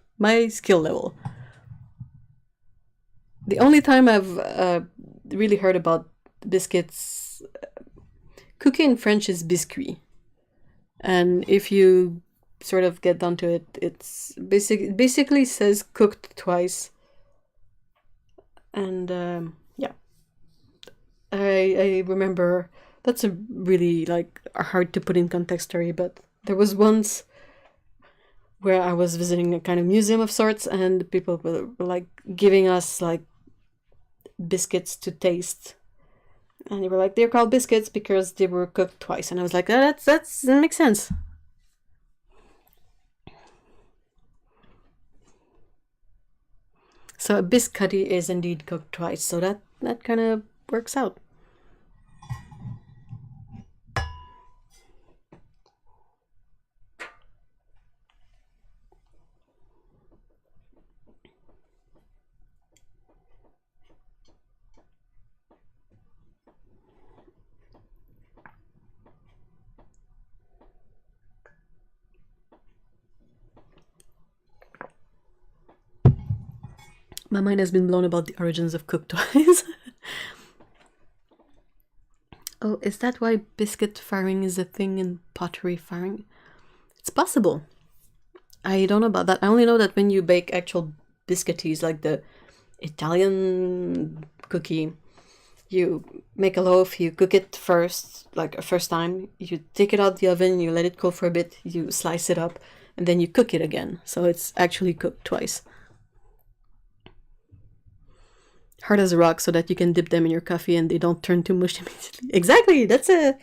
The only time I've really heard about biscuits, cookie in French is biscuit, and if you sort of get down to it, it's basically says cooked twice. And yeah, I remember. That's a really like hard to put in context story, but there was once where I was visiting a kind of museum of sorts, and people were like giving us like biscuits to taste, and they were like, they're called biscuits because they were cooked twice, and I was like, that makes sense. So a biscotti is indeed cooked twice, so that kind of works out. My mind has been blown about the origins of cooked toys. Oh, is that why biscuit firing is a thing in pottery firing? It's possible. I don't know about that. I only know that when you bake actual biscuities, like the Italian cookie, You make a loaf, you cook it first, like a first time, you take it out the oven, you let it cool for a bit, you slice it up, and then you cook it again. So it's actually cooked twice. Hard as a rock, so that you can dip them in your coffee and they don't turn to mush immediately. Exactly, that's it.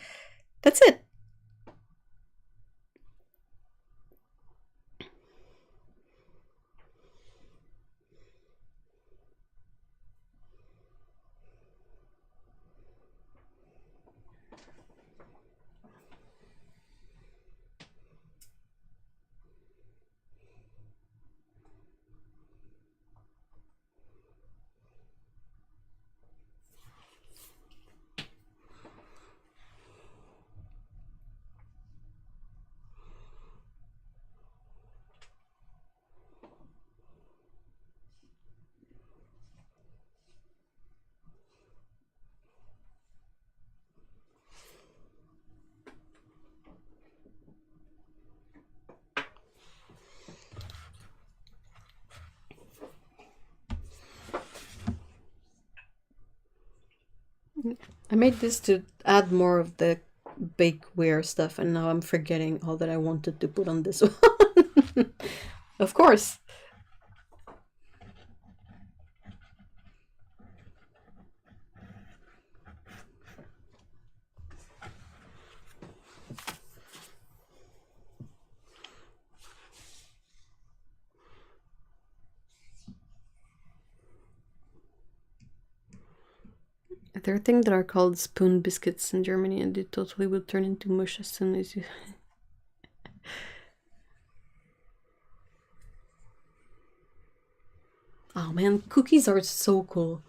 I made this to add more of the bakeware stuff, and now I'm forgetting all that I wanted to put on this one. Of course. There are things that are called spoon biscuits in Germany, and they totally will turn into mush as soon as you... Oh man, cookies are so cool.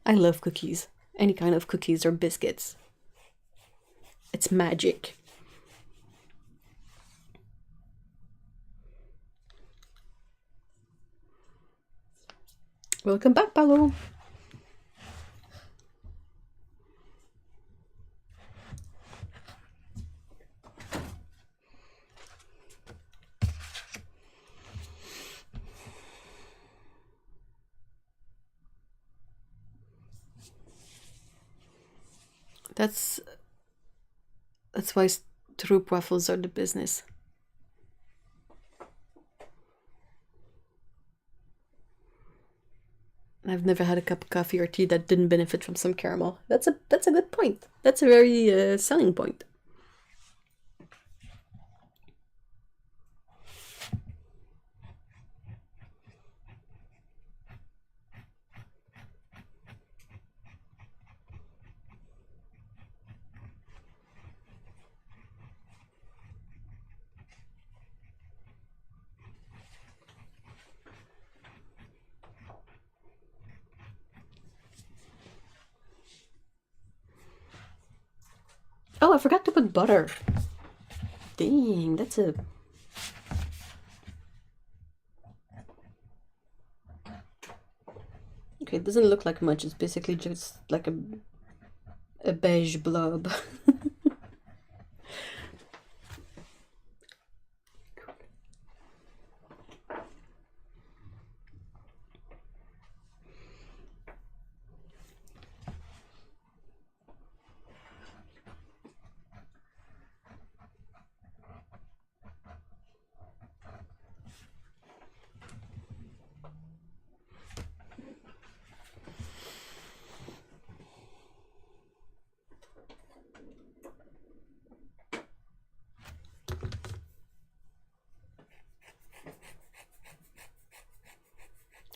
I love cookies. Any kind of cookies or biscuits. It's magic. Welcome back, Paolo. That's why Stroop waffles are the business. I've never had a cup of coffee or tea that didn't benefit from some caramel. That's a good point. That's a very selling point. Oh, I forgot to put butter. Dang, that's a... Okay, it doesn't look like much. It's basically just like a beige blob.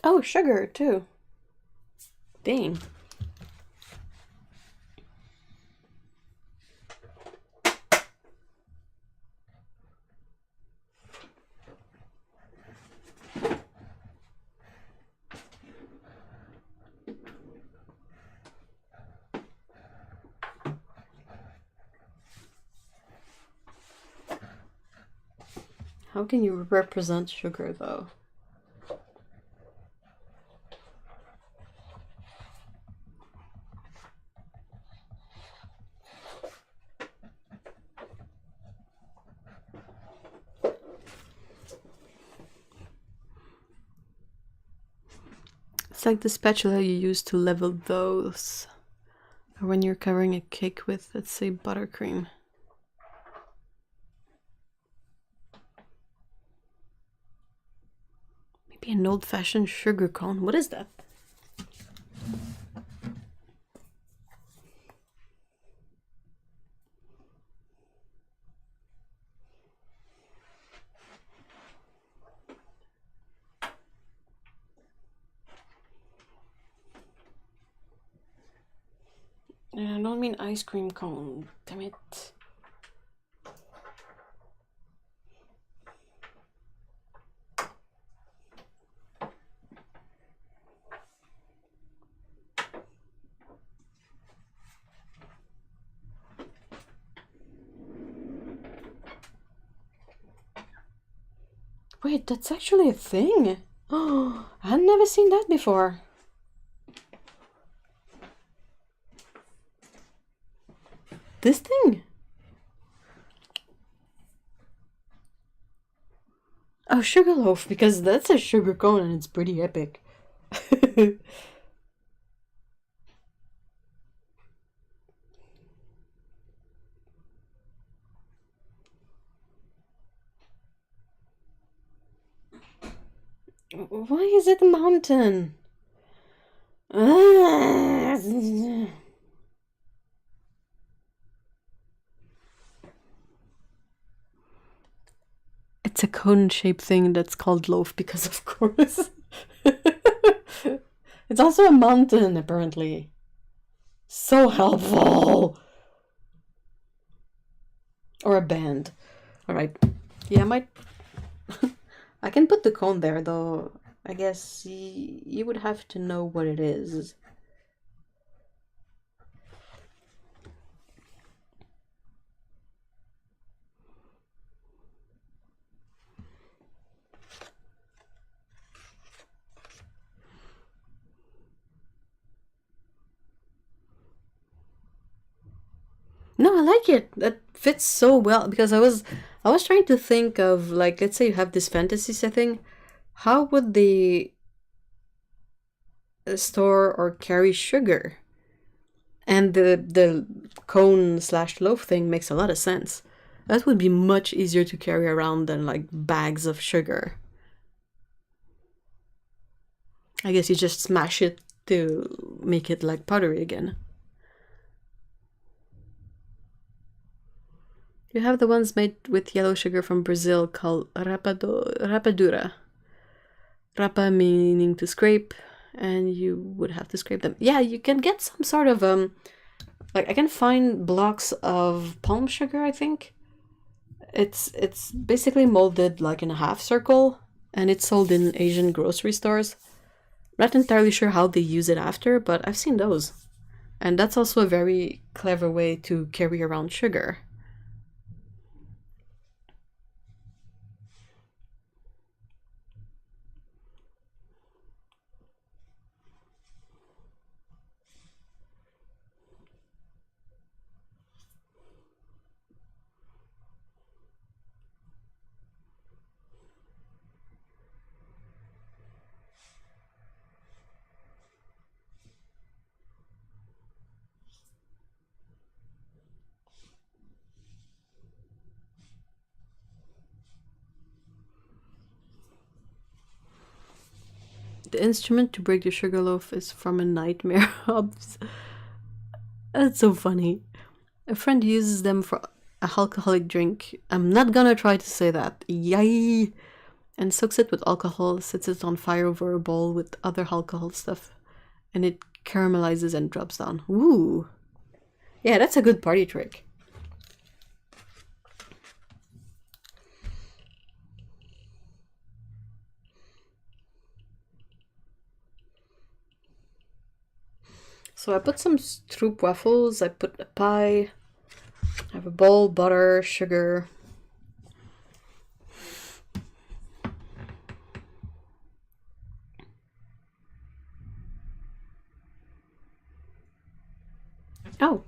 Oh, sugar too. Dang. How can you represent sugar though? It's like the spatula you use to level those Or when you're covering a cake with, let's say, buttercream. Maybe an old-fashioned sugar cone. What is that? I don't mean ice cream cone. Damn it. Wait, that's actually a thing. Oh, I've never seen that before. This thing? Oh, sugarloaf, because that's a sugar cone and it's pretty epic. Why is it a mountain? It's a cone-shaped thing that's called loaf because, of course. It's also a mountain, apparently. So helpful. Or a band. Alright. Yeah, I might... I can put the cone there, though. I guess you would have to know what it is. No, I like it. That fits so well because I was trying to think of, like, let's say you have this fantasy setting. How would they store or carry sugar? And the cone slash loaf thing makes a lot of sense. That would be much easier to carry around than like bags of sugar. I guess you just smash it to make it like pottery again. You have the ones made with yellow sugar from Brazil called rapadura. Rapa meaning to scrape, and you would have to scrape them. Yeah, you can get some sort of like I can find blocks of palm sugar, I think. It's basically molded like in a half circle, and it's sold in Asian grocery stores. Not entirely sure how they use it after, but I've seen those. And that's also a very clever way to carry around sugar. The instrument to break the sugar loaf is from a nightmare hubs. That's so funny. A friend uses them for a alcoholic drink. I'm not gonna try to say that. Yay! And soaks it with alcohol, sets it on fire over a bowl with other alcohol stuff, and it caramelizes and drops down. Ooh. Yeah, that's a good party trick. So I put some stroop waffles, I put a pie, I have a bowl, butter, sugar. Oh,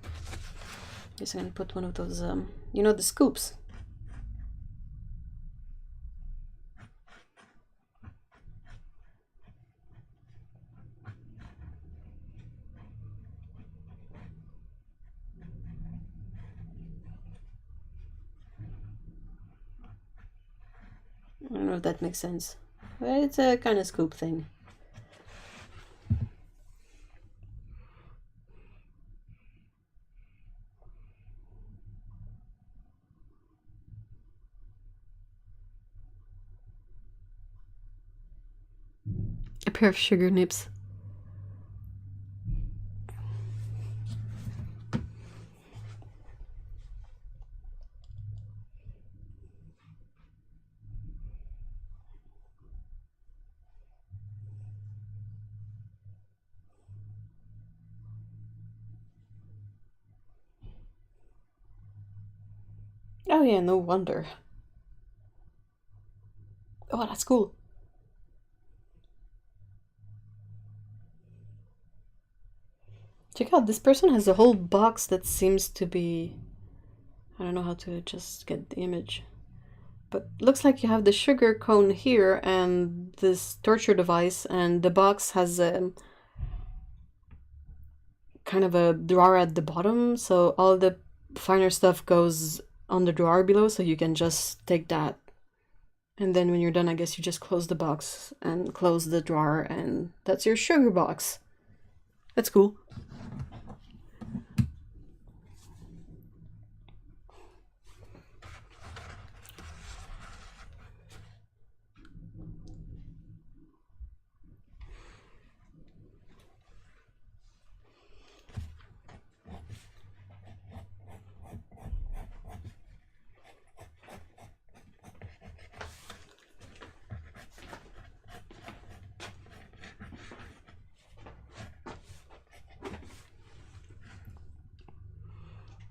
just gonna put one of those, you know, the scoops. I don't know if that makes sense. But it's a kind of scoop thing. A pair of sugar nips. Oh yeah, no wonder. Oh, that's cool. Check out, this person has a whole box that seems to be... I don't know how to just get the image. But looks like you have the sugar cone here and this torture device, and the box has a kind of a drawer at the bottom, so all the finer stuff goes on the drawer below, so you can just take that. And then when you're done, I guess you just close the box and close the drawer, and that's your sugar box. That's cool.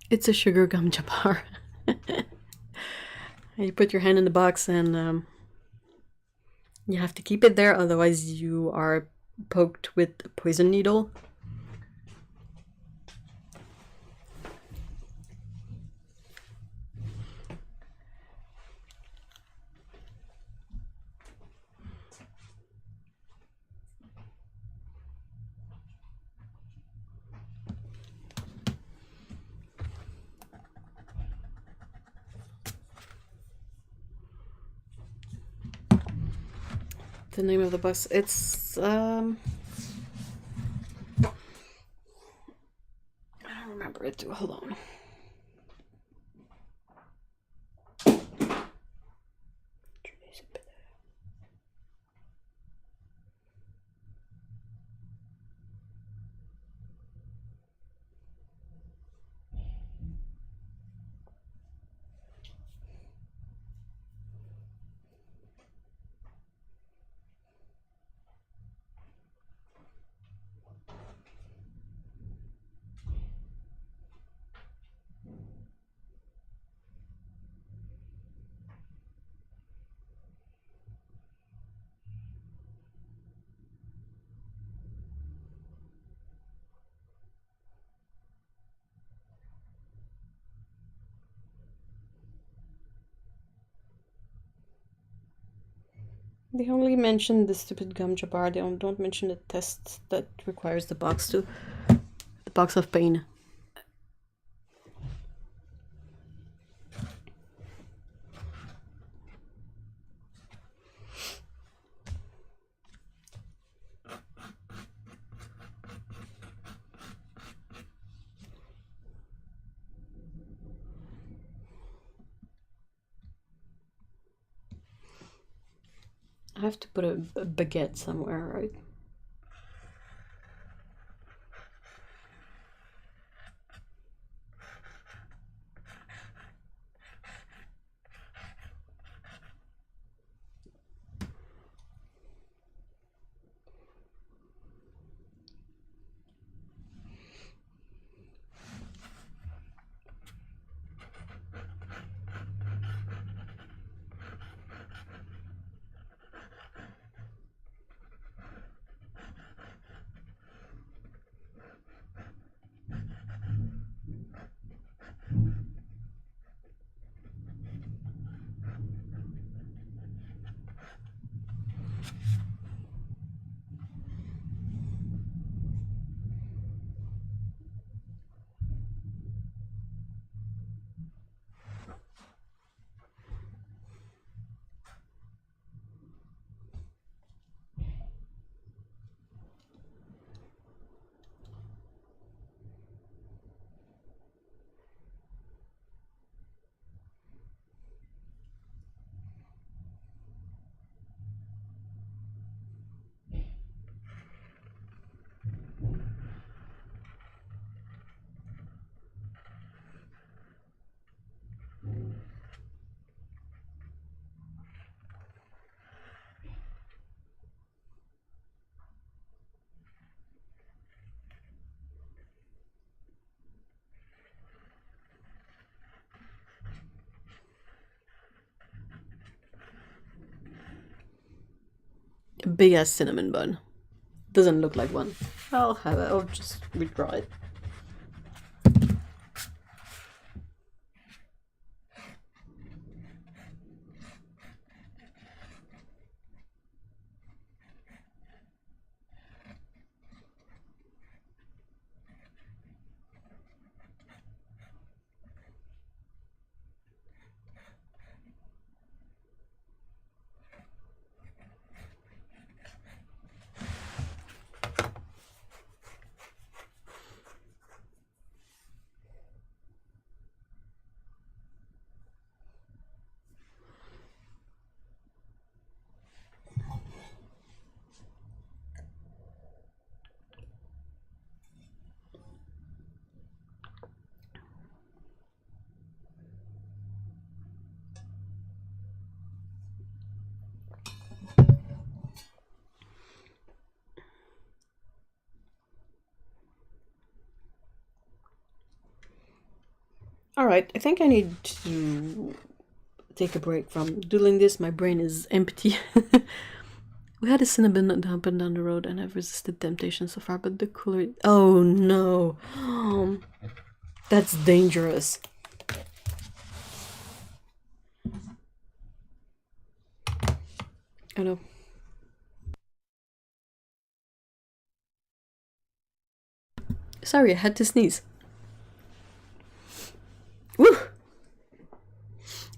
It's a sugar gum bar. You put your hand in the box and you have to keep it there, otherwise you are poked with a poison needle. The name of the box, it's I don't remember it too. Hold on. They only mention the stupid gum bar. They don't mention the test that requires the box to... the box of pain. I have to put a baguette somewhere, right? A big ass cinnamon bun. Doesn't look like one. I'll have it. I'll just withdraw it. Alright, I think I need to take a break from doing this. My brain is empty. We had a cinnamon up and down the road, and I've resisted temptation so far, but the cooler... Oh no! That's dangerous. I know. Sorry, I had to sneeze. Woo!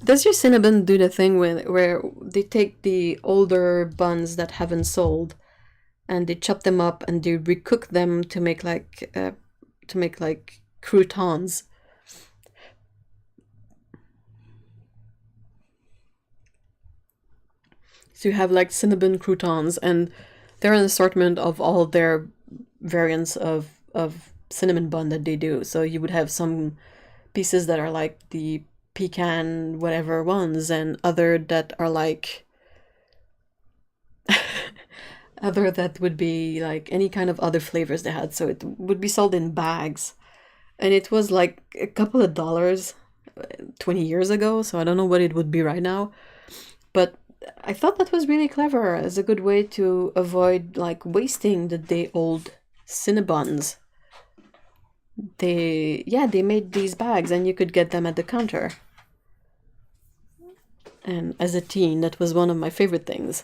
Does your cinnamon do the thing where they take the older buns that haven't sold and they chop them up and they recook them to make like croutons? So you have like cinnamon croutons, and they're an assortment of all their variants of cinnamon bun that they do. So you would have some pieces that are like the pecan whatever ones, and other that are like other that would be like any kind of other flavors they had. So it would be sold in bags, and it was like a couple of dollars 20 years ago, so I don't know what it would be right now, but I thought that was really clever as a good way to avoid like wasting the day old Cinnabons. They made these bags and you could get them at the counter. And as a teen, that was one of my favorite things,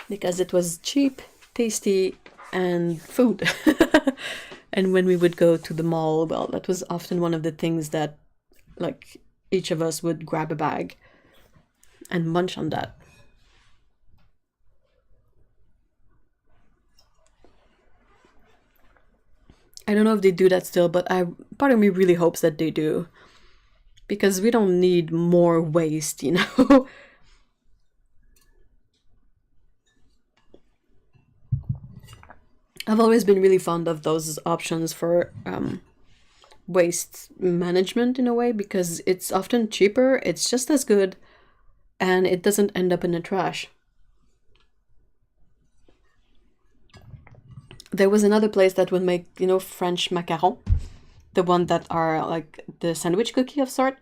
because it was cheap, tasty, and food. And when we would go to the mall, well, that was often one of the things that like each of us would grab a bag and munch on that. I don't know if they do that still, but part of me really hopes that they do, because we don't need more waste, you know. I've always been really fond of those options for waste management in a way, because it's often cheaper, it's just as good, and it doesn't end up in the trash. There was another place that would make, you know, French macarons, the one that are like the sandwich cookie of sort.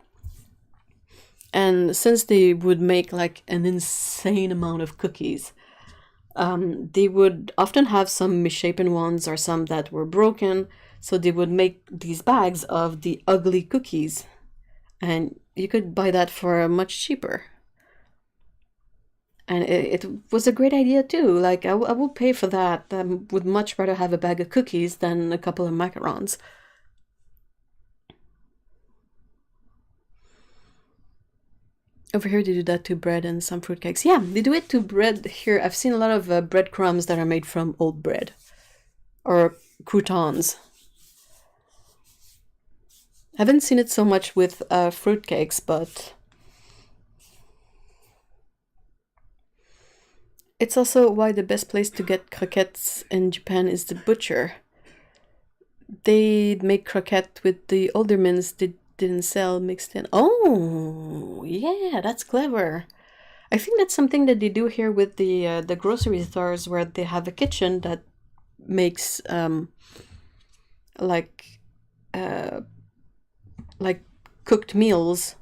And since they would make like an insane amount of cookies, they would often have some misshapen ones or some that were broken. So they would make these bags of the ugly cookies, and you could buy that for much cheaper. And it was a great idea too. Like I will pay for that. I would much rather have a bag of cookies than a couple of macarons. Over here, they do that to bread and some fruitcakes. Yeah, they do it to bread here. I've seen a lot of breadcrumbs that are made from old bread or croutons. I haven't seen it so much with fruitcakes, but it's also why the best place to get croquettes in Japan is the butcher. They make croquette with the older mince they didn't sell mixed in. Oh, yeah, that's clever. I think that's something that they do here with the grocery stores, where they have a kitchen that makes like like cooked meals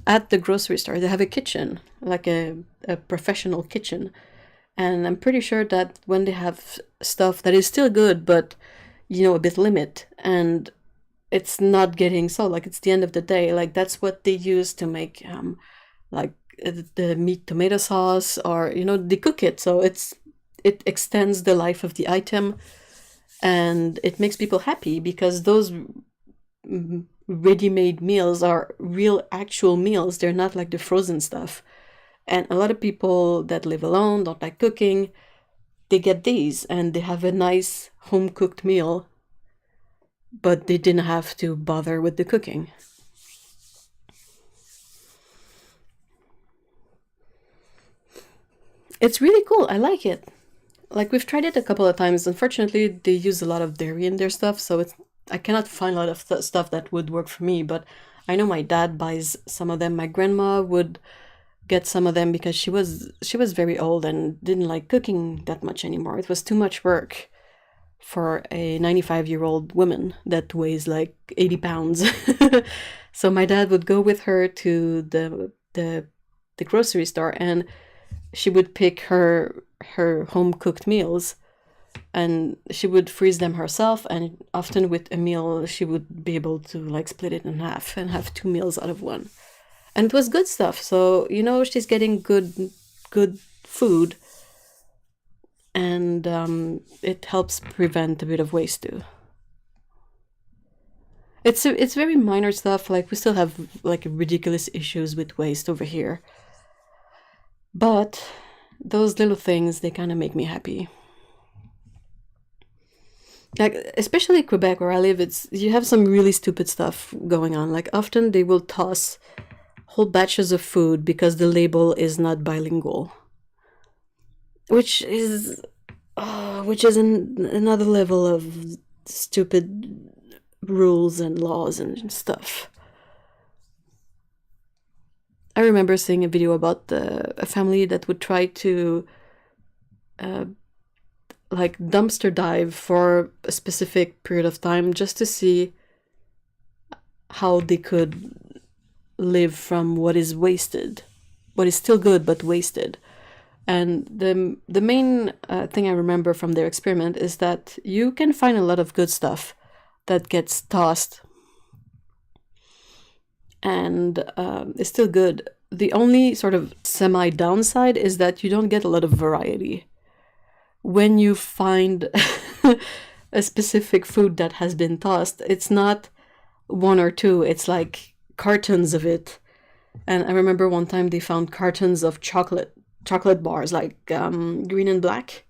at the grocery store, they have a kitchen, like a professional kitchen. And I'm pretty sure that when they have stuff that is still good, but, a bit limit, and it's not getting sold, like it's the end of the day, like that's what they use to make, like the meat tomato sauce, or, they cook it. So it extends the life of the item, and it makes people happy because those ready-made meals are real actual meals. They're not like the frozen stuff. And a lot of people that live alone, don't like cooking, they get these and they have a nice home-cooked meal, but they didn't have to bother with the cooking. It's really cool. I like it. Like, we've tried it a couple of times. Unfortunately, they use a lot of dairy in their stuff, so I cannot find a lot of stuff that would work for me, but I know my dad buys some of them. My grandma would get some of them because she was very old and didn't like cooking that much anymore. It was too much work for a 95-year-old woman that weighs like 80 pounds. So my dad would go with her to the grocery store, and she would pick her home cooked meals, and she would freeze them herself, and often with a meal she would be able to like split it in half and have 2 meals out of one. And it was good stuff. So, she's getting good food, and it helps prevent a bit of waste too. It's very minor stuff. Like, we still have like ridiculous issues with waste over here, but those little things, they kind of make me happy. Like, especially Quebec where I live, you have some really stupid stuff going on. Like, often they will toss whole batches of food because the label is not bilingual, which is another level of stupid rules and laws and stuff. I remember seeing a video about a family that would try to like dumpster dive for a specific period of time just to see how they could live from what is wasted, what is still good but wasted. And the main thing I remember from their experiment is that you can find a lot of good stuff that gets tossed and is still good. The only sort of semi-downside is that you don't get a lot of variety. When you find a specific food that has been tossed, it's not one or two, it's like cartons of it. And I remember one time they found cartons of chocolate bars, like green and black,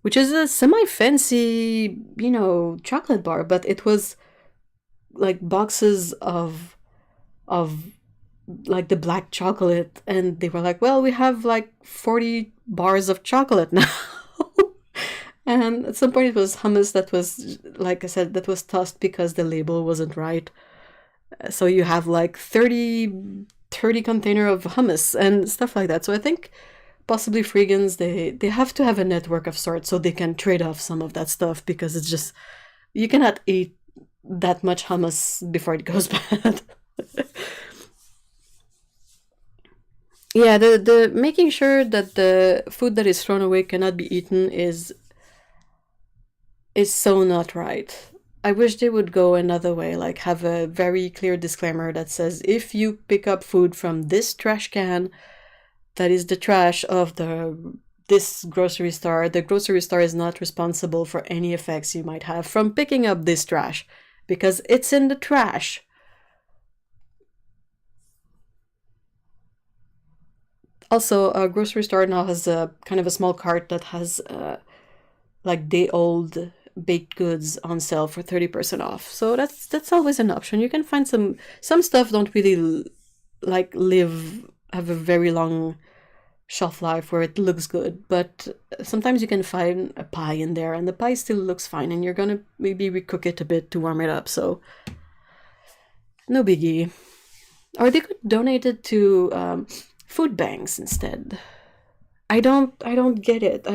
which is a semi-fancy, chocolate bar, but it was like boxes of like the black chocolate, and they were like, well, we have like 40 bars of chocolate now. And at some point it was hummus that was, like I said, that was tossed because the label wasn't right. So you have like 30 container of hummus and stuff like that. So I think possibly Freegans, they have to have a network of sorts so they can trade off some of that stuff, because it's just, you cannot eat that much hummus before it goes bad. Yeah, the making sure that the food that is thrown away cannot be eaten is so not right. I wish they would go another way, like have a very clear disclaimer that says, if you pick up food from this trash can, that is the trash of this grocery store, the grocery store is not responsible for any effects you might have from picking up this trash, because it's in the trash. Also, a grocery store now has a kind of a small cart that has like day-old baked goods on sale for 30% off. So that's always an option. You can find some stuff don't really like have a very long shelf life where it looks good, but sometimes you can find a pie in there and the pie still looks fine, and you're gonna maybe recook it a bit to warm it up, so no biggie. Or they could donate it to food banks instead. I don't get it.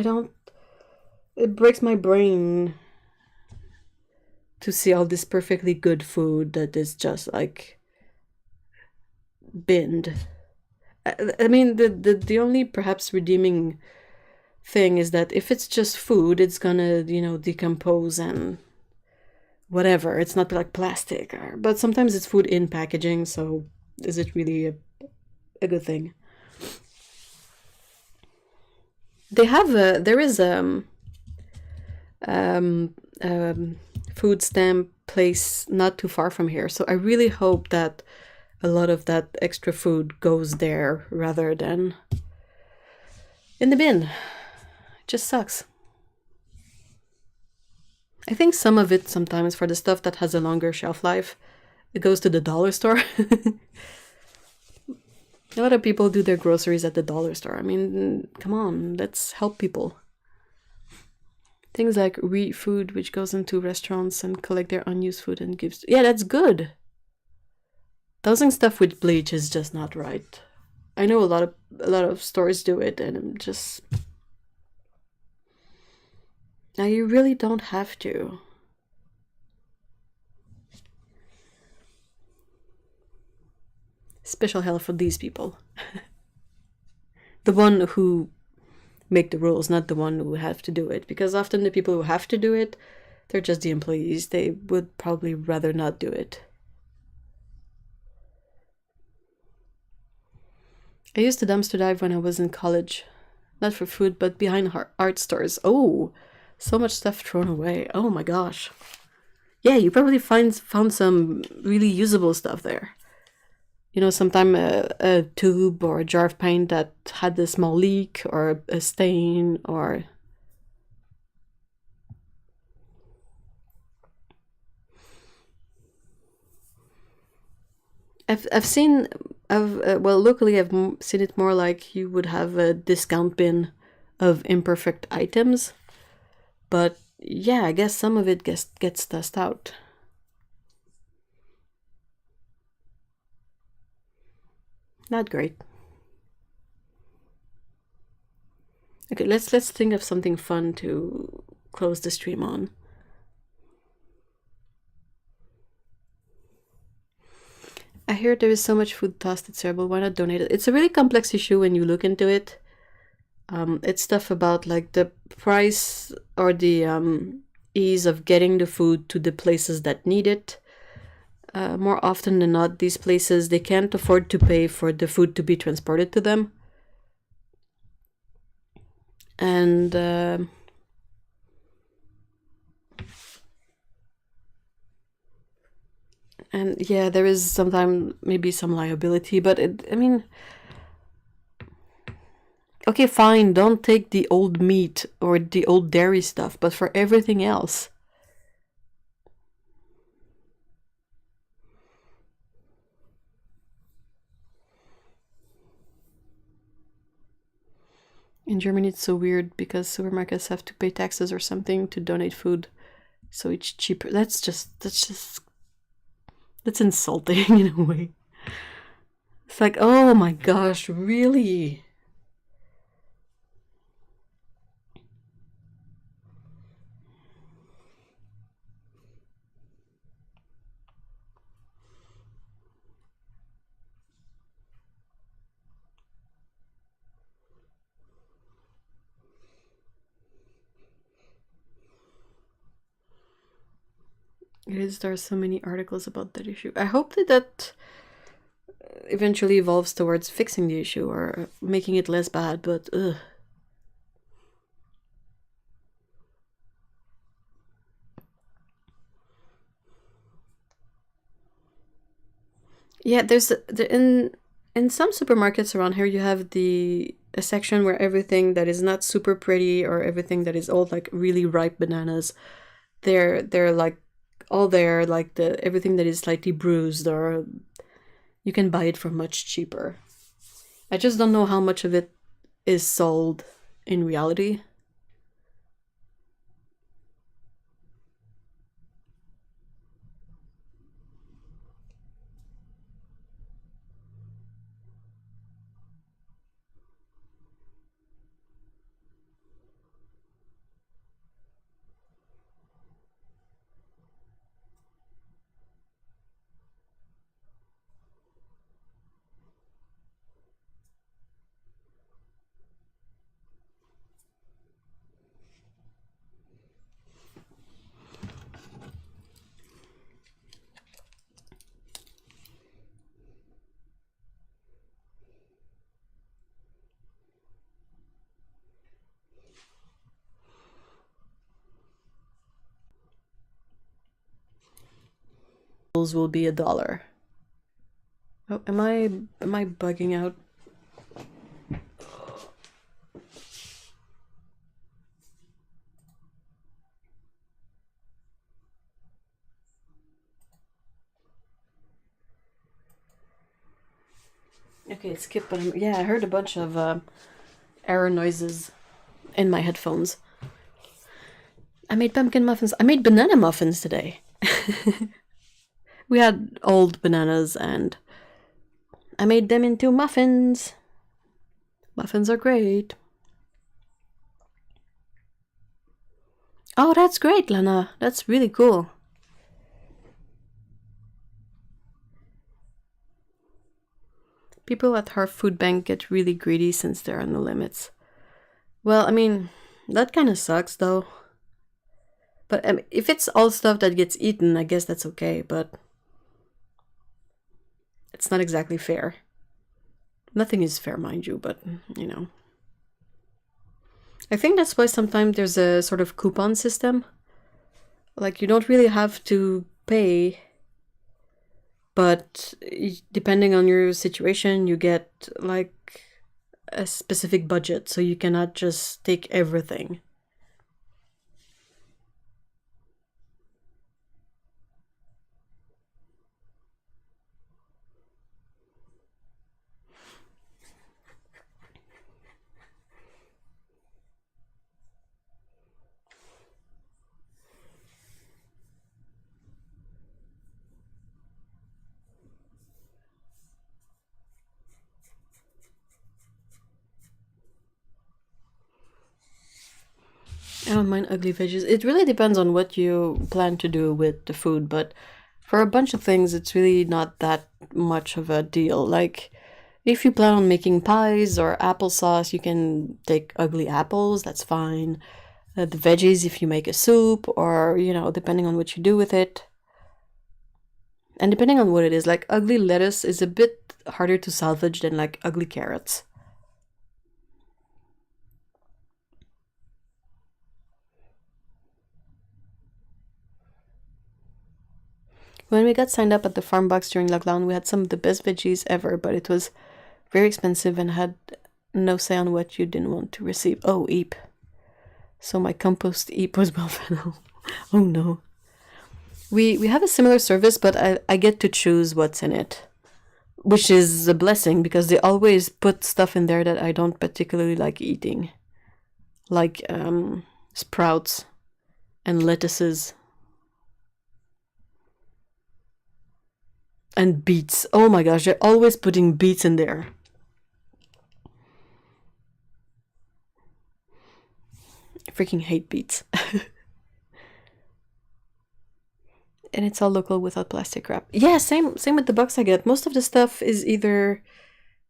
It breaks my brain to see all this perfectly good food that is just like binned. I mean, the only perhaps redeeming thing is that if it's just food, it's gonna, decompose and whatever. It's not like plastic, but sometimes it's food in packaging, so is it really a good thing? There is um, food stamp place not too far from here, so I really hope that a lot of that extra food goes there rather than in the bin. It just sucks. I think some of it sometimes for the stuff that has a longer shelf life, it goes to the dollar store. A lot of people do their groceries at the dollar store. I mean, come on, let's help people. Things like food, which goes into restaurants and collect their unused food and gives. Yeah, that's good. Dosing stuff with bleach is just not right. I know a lot of stores do it, and I'm just. Now you really don't have to. Special hell for these people. The one who make the rules, not the one who have to do it. Because often the people who have to do it, they're just the employees. They would probably rather not do it. I used to dumpster dive when I was in college. Not for food, but behind art stores. Oh, so much stuff thrown away. Oh my gosh. Yeah, you probably found some really usable stuff there. Sometime a tube or a jar of paint that had a small leak or a stain or... I've seen... locally I've seen it more like you would have a discount bin of imperfect items. But yeah, I guess some of it gets tossed out. Not great. Okay, let's think of something fun to close the stream on. I hear there is so much food tossed, it's terrible. Why not donate it? It's a really complex issue when you look into it. It's stuff about like the price or the ease of getting the food to the places that need it. More often than not, these places, they can't afford to pay for the food to be transported to them. And yeah, there is sometimes maybe some liability, but I mean, okay, fine, don't take the old meat or the old dairy stuff, but for everything else. In Germany, it's so weird because supermarkets have to pay taxes or something to donate food, so it's cheaper. That's insulting in a way. It's like, oh my gosh, really? There are so many articles about that issue. I hope that eventually evolves towards fixing the issue or making it less bad, but ugh. Yeah, there's in some supermarkets around here you have a section where everything that is not super pretty or everything that is old, like really ripe bananas, they're like all there, like the everything that is slightly bruised, or you can buy it for much cheaper. I just don't know how much of it is sold in reality. will be $1. Oh, am I bugging out? Okay, skip, but yeah, I heard a bunch of error noises in my headphones. I made pumpkin muffins. I made banana muffins today. We had old bananas and I made them into muffins. Muffins are great. Oh, that's great, Lana. That's really cool. People at our food bank get really greedy since there are no limits. Well, I mean, that kind of sucks though. But if it's all stuff that gets eaten, I guess that's okay, but it's not exactly fair. Nothing is fair, mind you, but, you know. I think that's why sometimes there's a sort of coupon system. Like, you don't really have to pay, but depending on your situation, you get, like, a specific budget, so you cannot just take everything. I don't mind ugly veggies. It really depends on what you plan to do with the food, but for a bunch of things, it's really not that much of a deal. Like, if you plan on making pies or applesauce, you can take ugly apples, that's fine. The veggies, if you make a soup, or, you know, depending on what you do with it. And depending on what it is, like, ugly lettuce is a bit harder to salvage than, like, ugly carrots. When we got signed up at the farm box during lockdown, we had some of the best veggies ever, but it was very expensive and had no say on what you didn't want to receive. Oh, eep. So my compost eep was well fennel. Oh no. We have a similar service, but I get to choose what's in it, which is a blessing because they always put stuff in there that I don't particularly like eating, like sprouts and lettuces. And beets. Oh my gosh, they're always putting beets in there. I freaking hate beets. And it's all local without plastic wrap. Yeah, same with the box I get. Most of the stuff is either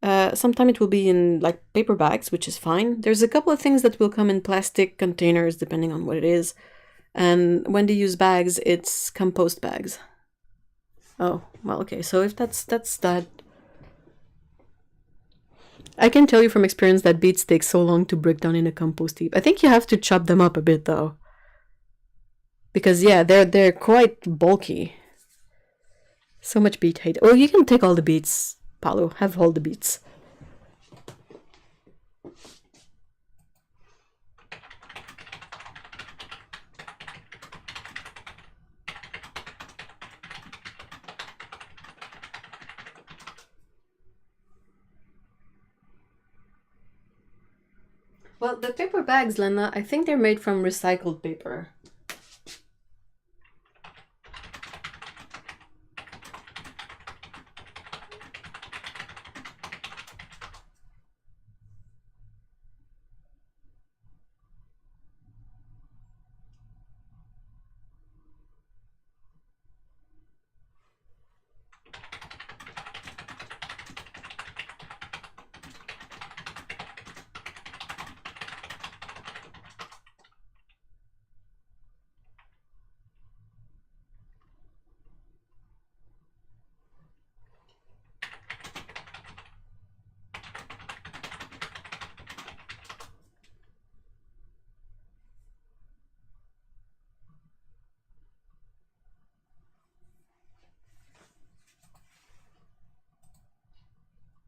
sometime it will be in like paper bags, which is fine. There's a couple of things that will come in plastic containers depending on what it is. And when they use bags, it's compost bags. Oh, well, okay. So if that's that. I can tell you from experience that beets take so long to break down in a compost heap. I think you have to chop them up a bit though. Because yeah, they're quite bulky. So much beet hate. Oh, you can take all the beets, Paolo. Have all the beets. Well, the paper bags, Lena, I think they're made from recycled paper.